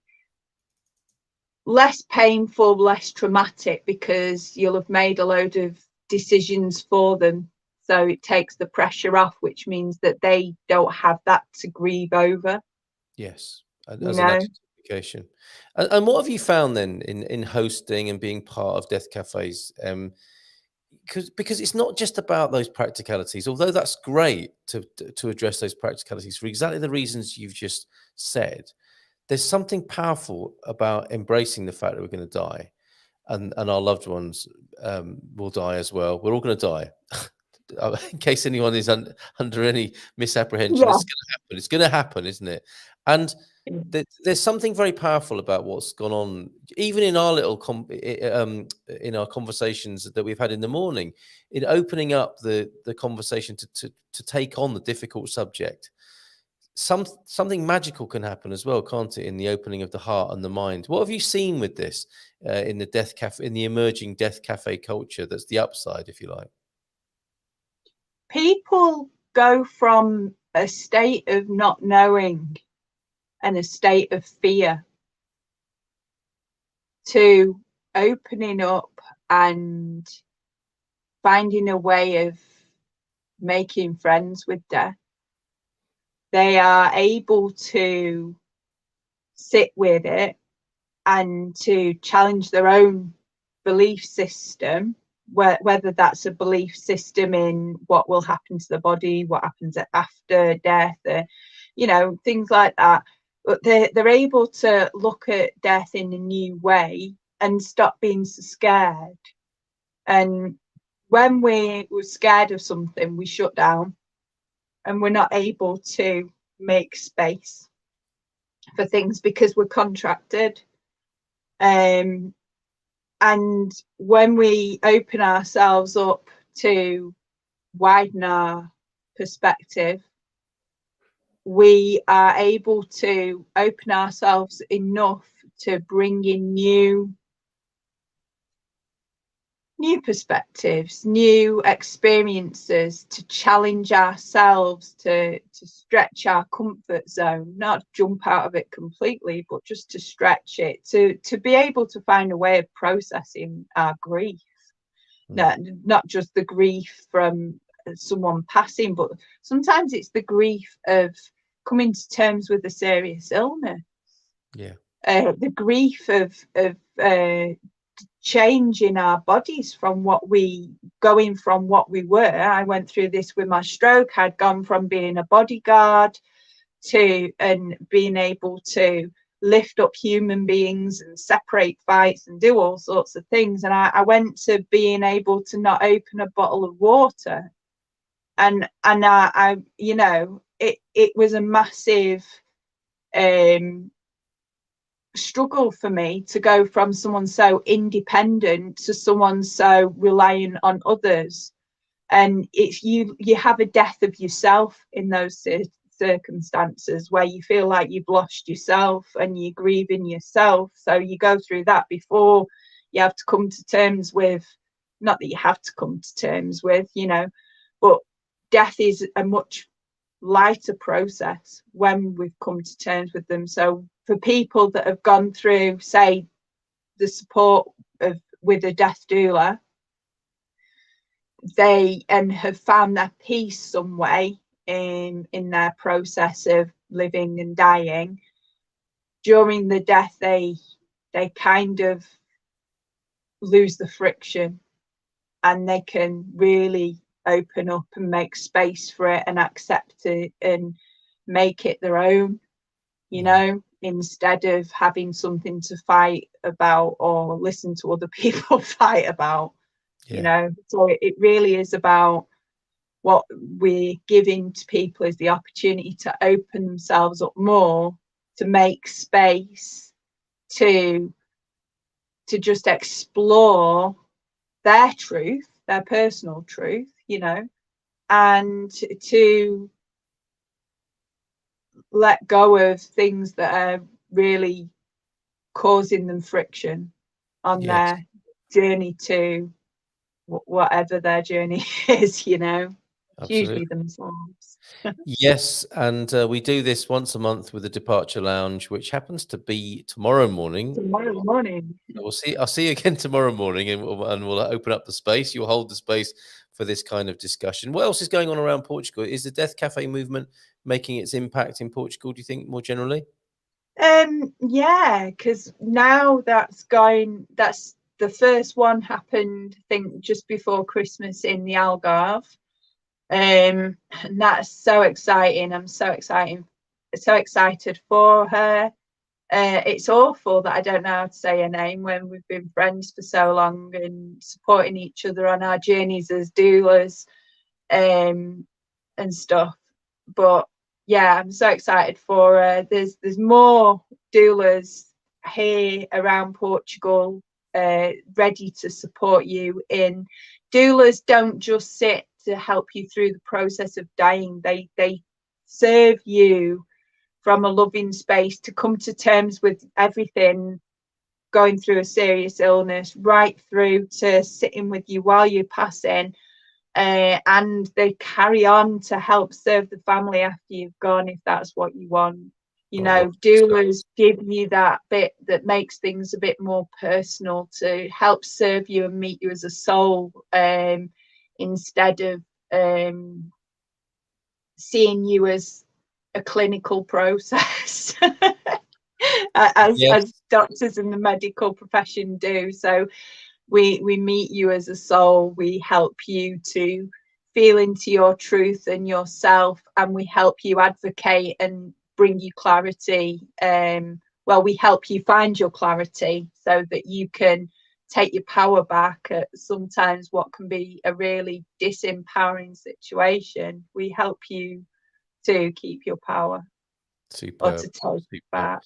less painful, less traumatic, because you'll have made a load of decisions for them. So it takes the pressure off, which means that they don't have that to grieve over. yes, as an added complication. And what have you found then in hosting and being part of death cafes? Because it's not just about those practicalities, although that's great to address those practicalities for exactly the reasons you've just said. There's something powerful about embracing the fact that we're going to die, and our loved ones will die as well. We're all going to die. In case anyone is under any misapprehension, it's going to happen. It's going to happen, isn't it? And there's something very powerful about what's gone on, even in our little in our conversations that we've had in the morning, in opening up the conversation to take on the difficult subject. Something magical can happen as well, can't it, in the opening of the heart and the mind? What have you seen with this in the death cafe, in the emerging death cafe culture? That's the upside, if you like. People go from a state of not knowing and a state of fear to opening up and finding a way of making friends with death. They are able to sit with it and to challenge their own belief system, whether that's a belief system in what will happen to the body, what happens after death, you know, things like that. But they're able to look at death in a new way and stop being so scared. And when we're scared of something, we shut down and we're not able to make space for things because we're contracted. And when we open ourselves up to widen our perspective, we are able to open ourselves enough to bring in new perspectives, new experiences, to challenge ourselves, to stretch our comfort zone, not jump out of it completely, but just to stretch it, to be able to find a way of processing our grief. Not just the grief from someone passing, but sometimes it's the grief of coming to terms with a serious illness. The grief of change in our bodies from what we were. I went through this with my stroke. I'd gone from being a bodyguard and being able to lift up human beings and separate fights and do all sorts of things. And I went to being able to not open a bottle of water. And I you know, it was a massive struggle for me to go from someone so independent to someone so reliant on others. And it's you have a death of yourself in those circumstances where you feel like you've lost yourself and you're grieving yourself. So you go through that before you have to come to terms with, not that you have to come to terms with, you know, but death is a much lighter process when we've come to terms with them. So for people that have gone through, say, the support with a death doula, they have found their peace some way in their process of living and dying. During the death, they kind of lose the friction and they can really open up and make space for it and accept it and make it their own. you know, instead of having something to fight about or listen to other people fight about, you know. So it really is about what we're giving to people is the opportunity to open themselves up more, to make space to just explore their truth, their personal truth, you know, and to let go of things that are really causing them friction on their journey to whatever their journey is, you know. It's usually themselves. Yes, and we do this once a month with the Departure Lounge, which happens to be tomorrow morning. Tomorrow morning. I'll see you again tomorrow morning, and we'll open up the space. You'll hold the space for this kind of discussion. What else is going on around Portugal? Is the Death Cafe movement making its impact in Portugal, do you think, more generally? Yeah, because now that's the first one happened, I think, just before Christmas in the Algarve. And that's so exciting. I'm so excited for her. It's awful that I don't know how to say her name when we've been friends for so long and supporting each other on our journeys as doulas, and stuff. But yeah, I'm so excited for her. There's more doulas here around Portugal, ready to support you in. Doulas don't just sit to help you through the process of dying. They serve you from a loving space to come to terms with everything, going through a serious illness, right through to sitting with you while you're passing. And they carry on to help serve the family after you've gone, if that's what you want. You know, doulas give you that bit that makes things a bit more personal to help serve you and meet you as a soul, instead of seeing you as a clinical process, as doctors in the medical profession do. So we meet you as a soul. We help you to feel into your truth and yourself, and we help you advocate and bring you clarity. Well, we help you find your clarity so that you can take your power back at sometimes what can be a really disempowering situation. We help you to keep your power. Superb. Or to take back.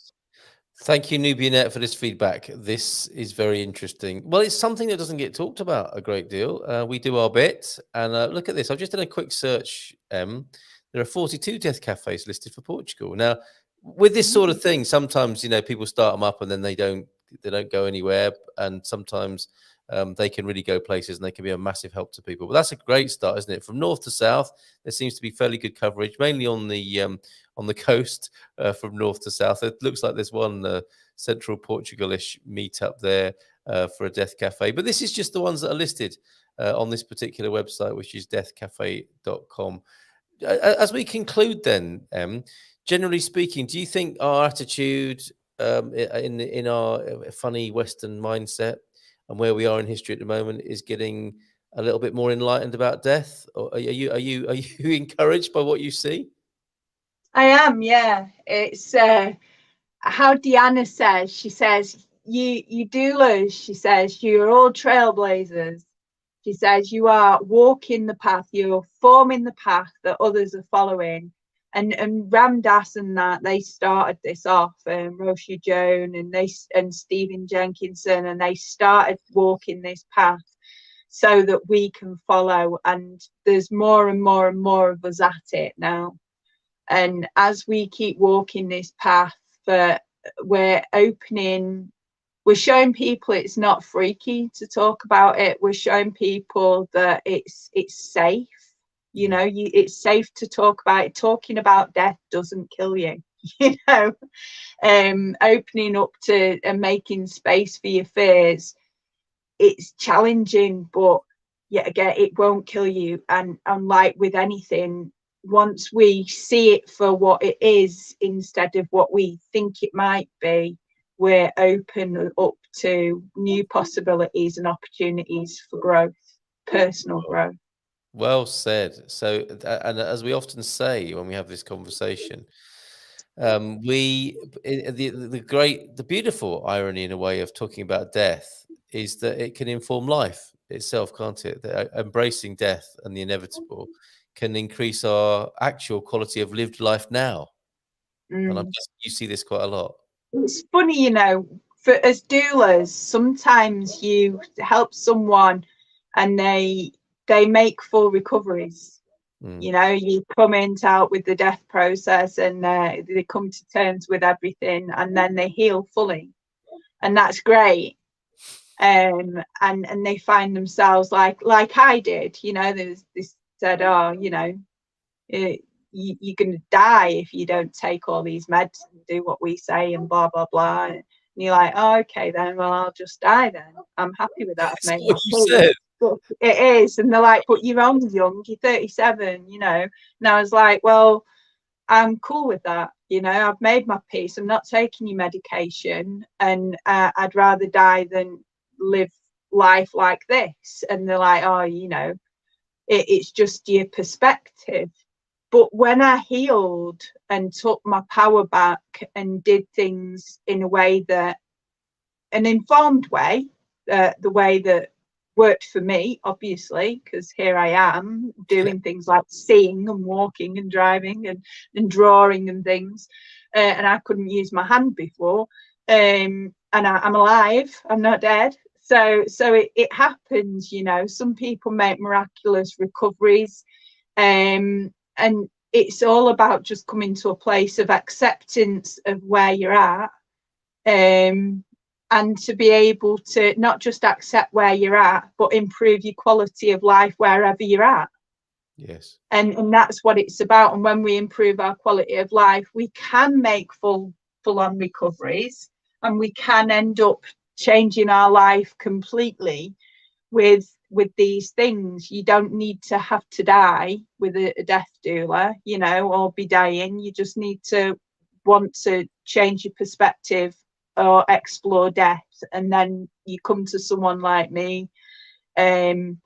Thank you, Nubianette, for this feedback. This is very interesting. Well, it's something that doesn't get talked about a great deal. We do our bit. And look at this. I've just done a quick search, Em. There are 42 death cafes listed for Portugal. Now, with this sort of thing, sometimes, you know, people start them up and then they don't go anywhere. And sometimes they can really go places and they can be a massive help to people. But that's a great start, isn't it? From north to south, there seems to be fairly good coverage, mainly on the coast, from north to south. It looks like there's one central Portugal-ish meetup there for a death cafe. But this is just the ones that are listed on this particular website, which is deathcafe.com. As we conclude then, generally speaking, do you think our attitude in our funny Western mindset and where we are in history at the moment is getting a little bit more enlightened about death? Or are you encouraged by what you see? I am, yeah. It's how Deanna says. She says, you doulas, she says, you're all trailblazers. She says, you are walking the path, you're forming the path that others are following. And Ramdas and that, they started this off, Roshi Joan and Stephen Jenkinson, and they started walking this path so that we can follow. And there's more and more and more of us at it now. And as we keep walking this path, we're showing people it's not freaky to talk about it. We're showing people that it's safe. You know, it's safe to talk about it. Talking about death doesn't kill you. You know, opening up to and making space for your fears. It's challenging, but yet again, it won't kill you. And like with anything, once we see it for what it is instead of what we think it might be, we're open up to new possibilities and opportunities for growth, personal growth. Well said. So, and as we often say when we have this conversation, The beautiful irony in a way of talking about death is that it can inform life itself, can't it? That embracing death and the inevitable can increase our actual quality of lived life now. And I'm guessing you see this quite a lot. It's funny, you know, for as doulas, sometimes you help someone and they make full recoveries. You know, you come in to help with the death process and they come to terms with everything and then they heal fully. And that's great. And they find themselves like I did, you know, they said, oh, you know, you're going to die if you don't take all these meds and do what we say and blah, blah, blah. And you're like, oh, okay, then, well, I'll just die then. I'm happy with that. That's what you said. It is. And they're like, but you're only young, you're 37, you know. And I was like, well, I'm cool with that. You know, I've made my peace. I'm not taking your medication and I'd rather die than live life like this. And they're like, oh, you know, it's just your perspective. But when I healed and took my power back and did things in a way that, an informed way, the way that worked for me, obviously, because here I am doing things like seeing and walking and driving and drawing and things. And I couldn't use my hand before. And I'm alive, I'm not dead. So it happens, you know. Some people make miraculous recoveries. And it's all about just coming to a place of acceptance of where you're at, and to be able to not just accept where you're at, but improve your quality of life wherever you're at. Yes. And that's what it's about. And when we improve our quality of life, we can make full-on recoveries, and we can end up changing our life completely with these things. You don't need to have to die with a death doula, you know, or be dying. You just need to want to change your perspective or explore death, and then you come to someone like me, and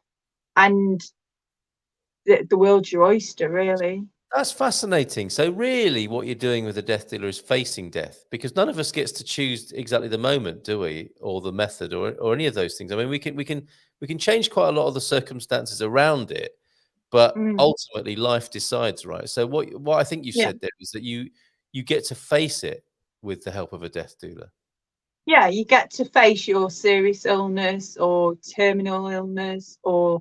the world's your oyster, really. That's fascinating. So really what you're doing with a death dealer is facing death, because none of us gets to choose exactly the moment, do we? Or the method or any of those things. I mean, we can change quite a lot of the circumstances around it, but ultimately life decides, right? So what I think you said there is that you get to face it with the help of a death doula. Yeah, you get to face your serious illness or terminal illness or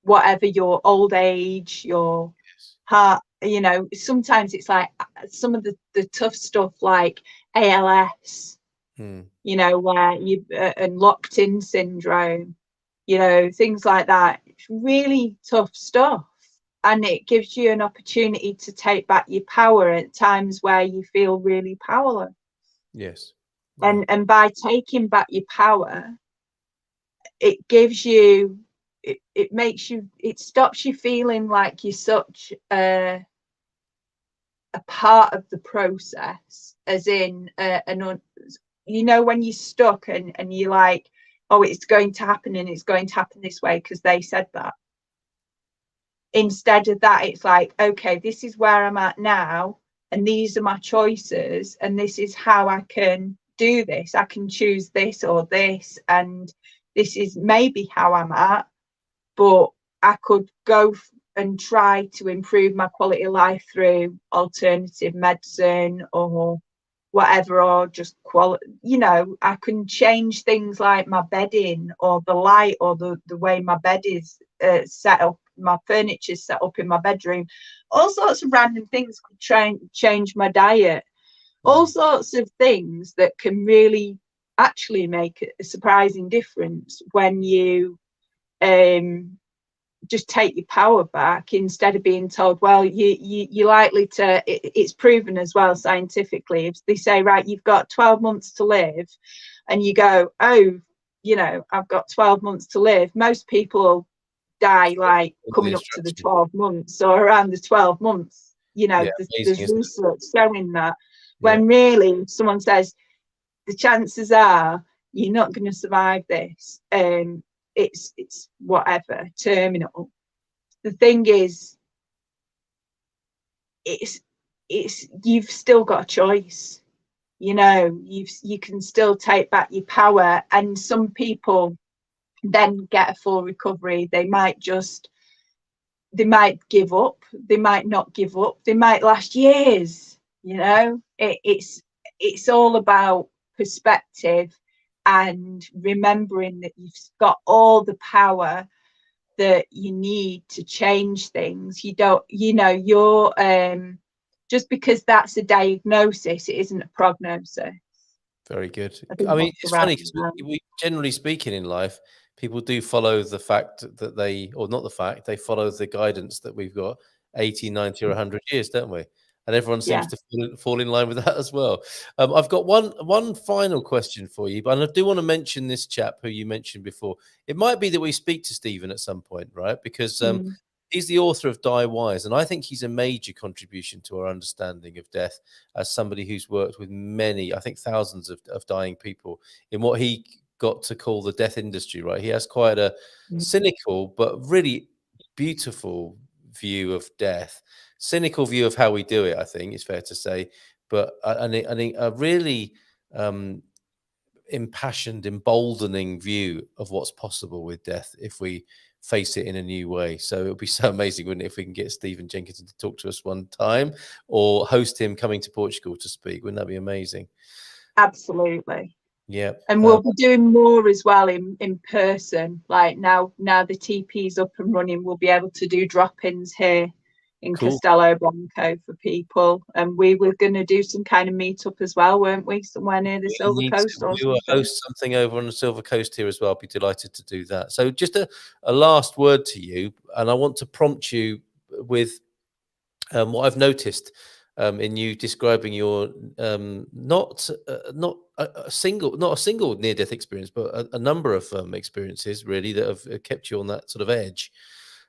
whatever, your old age, your heart. You know, sometimes it's like some of the tough stuff like ALS, you know, where you and locked in syndrome, you know, things like that. It's really tough stuff. And it gives you an opportunity to take back your power at times where you feel really powerless. Yes. Yeah. And by taking back your power, it gives you, it makes you, it stops you feeling like you're such a part of the process, as in you know, when you're stuck and you're like, oh, it's going to happen and it's going to happen this way because they said that. Instead of that, it's like, okay, this is where I'm at now, and these are my choices, and this is how I can do this. I can choose this or this, and this is maybe how I'm at, but I could go and try to improve my quality of life through alternative medicine or whatever, or just quality, you know. I can change things like my bedding or the light or the way my bed is set up, my furniture set up in my bedroom. All sorts of random things could change my diet. All sorts of things that can really actually make a surprising difference when you just take your power back, instead of being told, well, you're likely to, it's proven as well scientifically. If they say, right, you've got 12 months to live, and you go, oh, you know, I've got 12 months to live. Most people die like coming up to the 12 months or around the 12 months. You know, there's research showing that. When really someone says the chances are you're not going to survive this, it's whatever, terminal. The thing is, you've still got a choice. You know, you can still take back your power. And some people then get a full recovery. They might give up, they might not give up, they might last years. You know, it's all about perspective and remembering that you've got all the power that you need to change things. You don't, you know, you're just because that's a diagnosis, it isn't a prognosis. Very good. I mean, it's funny because we generally speaking in life, people do follow the fact that or not the fact, they follow the guidance that we've got 80, 90 or 100 years, don't we? And everyone seems to fall in line with that as well. I've got one final question for you, but I do want to mention this chap who you mentioned before. It might be that we speak to Stephen at some point, right? Because he's the author of Die Wise, and I think he's a major contribution to our understanding of death as somebody who's worked with many, I think thousands of dying people in what he got to call the death industry, right? He has quite a cynical but really beautiful view of death, cynical view of how we do it, I think it's fair to say, but a really impassioned, emboldening view of what's possible with death if we face it in a new way. So it would be so amazing, wouldn't it, if we can get Stephen Jenkinson to talk to us one time or host him coming to Portugal to speak? Wouldn't that be amazing? Absolutely. Yeah. And we'll be doing more as well in person. Like now the TP's up and running, we'll be able to do drop-ins here in Castelo Branco for people. And we were going to do some kind of meetup as well, weren't we? Somewhere near the Silver Coast or something. We will host something over on the Silver Coast here as well. I'll be delighted to do that. So just a last word to you, and I want to prompt you with what I've noticed in you describing your not a single near-death experience, but a number of experiences really that have kept you on that sort of edge.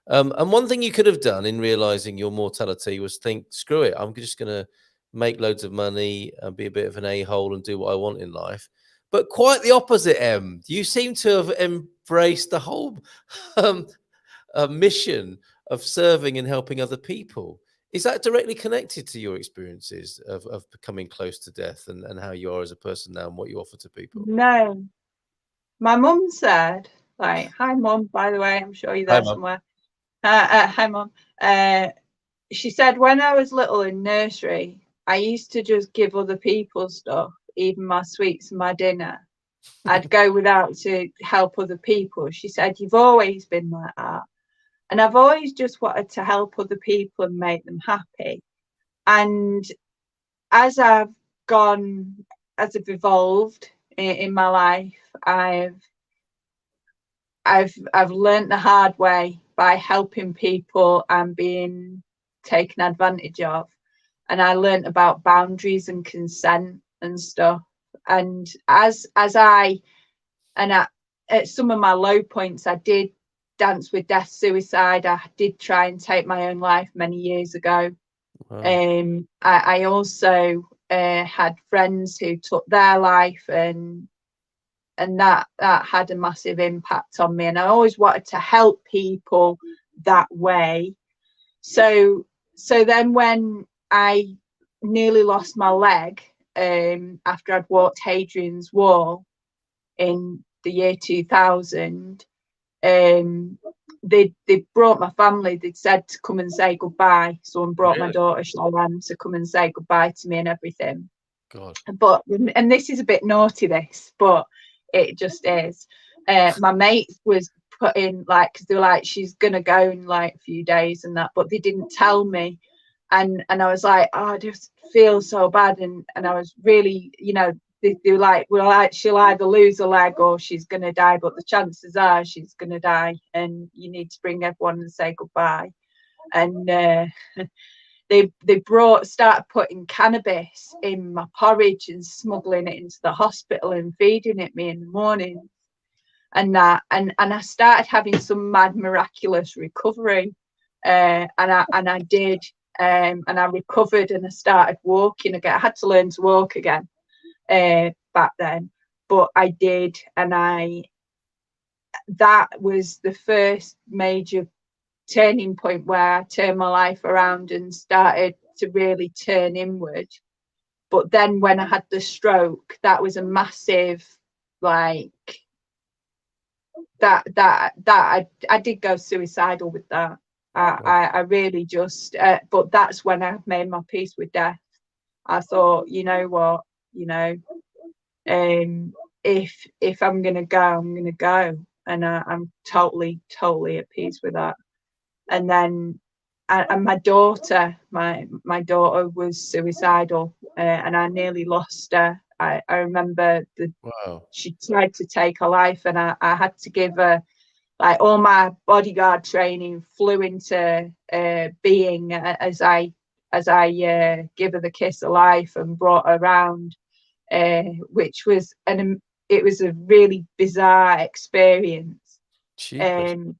And one thing you could have done in realizing your mortality was think, screw it, I'm just going to make loads of money and be a bit of an a-hole and do what I want in life. But quite the opposite, Em. You seem to have embraced the whole mission of serving and helping other people. Is that directly connected to your experiences of becoming close to death and how you are as a person now and what you offer to people? No. My mum said, like, hi, Mum, by the way, I'm sure you're there somewhere. Hi, Mum. She said, when I was little in nursery, I used to just give other people stuff, even my sweets and my dinner. I'd go without to help other people. She said, you've always been like that. And I've always just wanted to help other people and make them happy. And as I've evolved in my life, I've learned the hard way by helping people and being taken advantage of. And I learned about boundaries and consent and stuff. And at some of my low points, I did dance with death, suicide. I did try and take my own life many years ago. Wow. I also had friends who took their life, and that had a massive impact on me. And I always wanted to help people that way. So then when I nearly lost my leg after I'd walked Hadrian's Wall in the year 2000, they brought my family. They'd said to come and say goodbye. Someone brought my daughter Charlotte to come and say goodbye to me and everything. God. But, and this is a bit naughty, this, but it just is. My mate was put in, like, because they were like, she's gonna go in like a few days and that, but they didn't tell me. And I was like, oh, I just feel so bad. And I was really, you know, they were like, well, like, she'll either lose a leg or she's going to die, but the chances are she's going to die, and you need to bring everyone and say goodbye. And they started putting cannabis in my porridge and smuggling it into the hospital and feeding it me in the morning. And I started having some mad miraculous recovery, and I did, and I recovered and I started walking again. I had to learn to walk again back then, but I did, and that was the first major turning point where I turned my life around and started to really turn inward. But then when I had the stroke, that was a massive, like, that I did go suicidal with that. I really just, but that's when I made my peace with death. I thought, you know what, you know, if I'm gonna go, I'm gonna go, and I'm totally at peace with that. And then, and my daughter was suicidal, and I nearly lost her. I remember she tried to take her life, and I had to give her, like, all my bodyguard training flew into being as I give her the kiss of life and brought her around, which was it was a really bizarre experience. And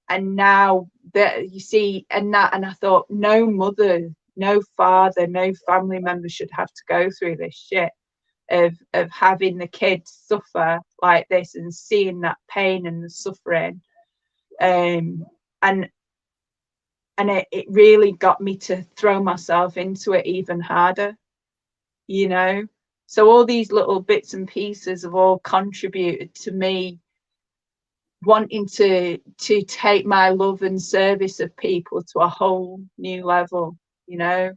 now that you see, and I thought, no mother, no father, no family member should have to go through this shit of having the kids suffer like this and seeing that pain and the suffering. And it really got me to throw myself into it even harder, you know. So all these little bits and pieces have all contributed to me wanting to take my love and service of people to a whole new level, you know,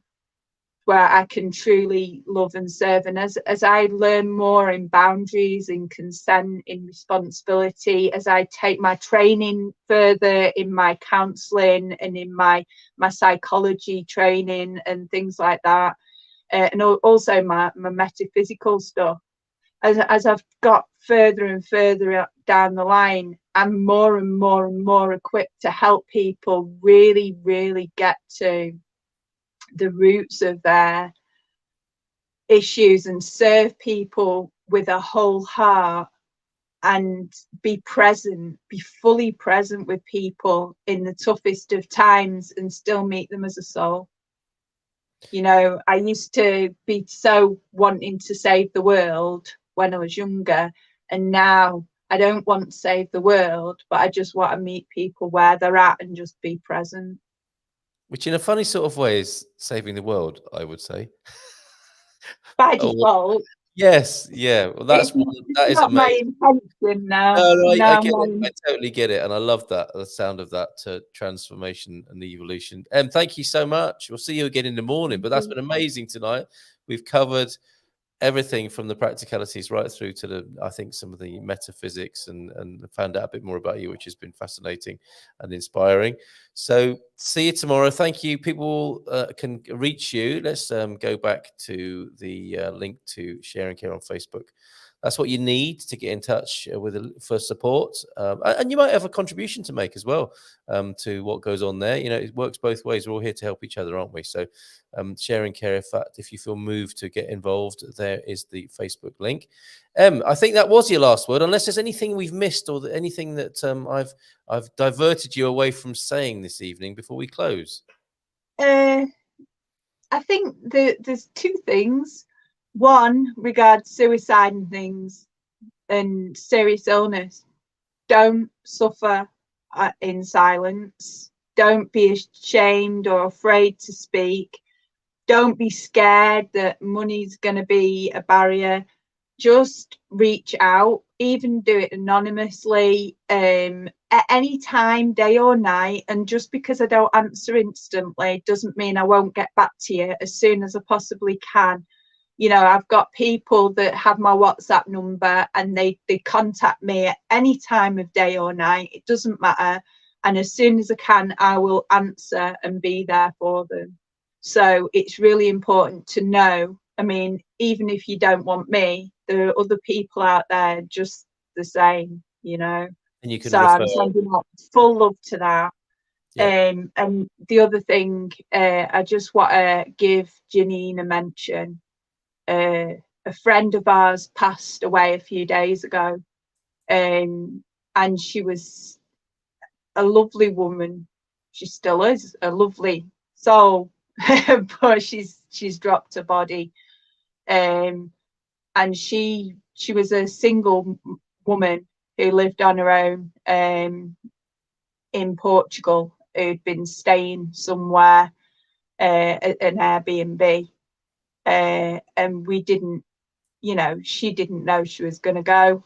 where I can truly love and serve. And as I learn more in boundaries, in consent, in responsibility, as I take my training further in my counselling and in my psychology training and things like that, and also my metaphysical stuff, as I've got further and further down the line, I'm more and more and more equipped to help people really, really get to the roots of their issues and serve people with a whole heart and be present, be fully present with people in the toughest of times and still meet them as a soul. You know, I used to be so wanting to save the world when I was younger, and now I don't want to save the world, but I just want to meet people where they're at and just be present. Which in a funny sort of way is saving the world, I would say. By default. Yes, yeah. Well, that is not amazing. my intention now. No, No, I totally get it, and I love that, the sound of that transformation and the evolution. Thank you so much. We'll see you again in the morning. But that's been amazing tonight. We've covered everything from the practicalities right through to I think some of the metaphysics, and found out a bit more about you, which has been fascinating and inspiring. So see you tomorrow. Thank you. People can reach you. Let's go back to the link to Share and Care on Facebook. That's what you need to get in touch for support. And you might have a contribution to make as well to what goes on there. You know, it works both ways. We're all here to help each other, aren't we? So Share and Care, if you feel moved to get involved, there is the Facebook link. I think that was your last word, unless there's anything we've missed or anything that I've diverted you away from saying this evening before we close. I think there's two things. One, regards suicide and things and serious illness. Don't suffer in silence. Don't be ashamed or afraid to speak. Don't be scared that money's going to be a barrier. Just reach out, even do it anonymously, at any time, day or night. And just because I don't answer instantly doesn't mean I won't get back to you as soon as I possibly can. You know, I've got people that have my WhatsApp number and they contact me at any time of day or night. It doesn't matter. And as soon as I can, I will answer and be there for them. So it's really important to know, I mean, even if you don't want me, there are other people out there just the same, you know. And you can I'm sending out full love to that. Yeah. And the other thing, I just want to give Janine a mention. A friend of ours passed away a few days ago, and she was a lovely woman. She still is a lovely soul, but she's dropped her body. And she was a single woman who lived on her own in Portugal, who'd been staying somewhere an Airbnb, and we didn't, you know, she didn't know she was going to go.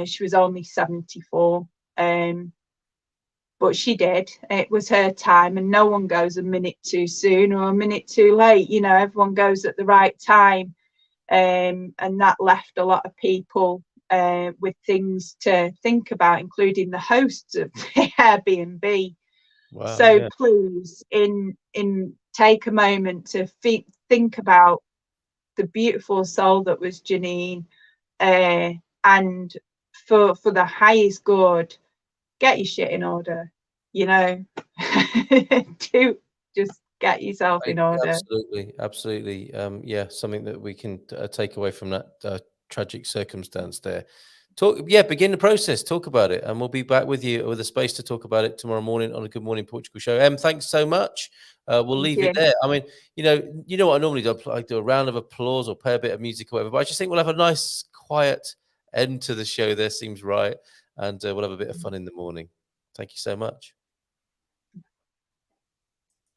She was only 74, but she did. It was her time, and no one goes a minute too soon or a minute too late. You know, everyone goes at the right time, and that left a lot of people with things to think about, including the hosts of the Airbnb. Wow, So yeah. please, take a moment to think about the beautiful soul that was Janine, and for the highest good, get your shit in order. You know, do just get yourself in order. Absolutely. Yeah, something that we can take away from that tragic circumstance there. Begin the process, talk about it, and we'll be back with you with a space to talk about it tomorrow morning on a Good Morning Portugal show. Em, thanks so much. We'll leave it there. I mean, you know what I normally do? I do a round of applause or play a bit of music or whatever, but I just think we'll have a nice, quiet end to the show. There seems right, and we'll have a bit of fun in the morning. Thank you so much.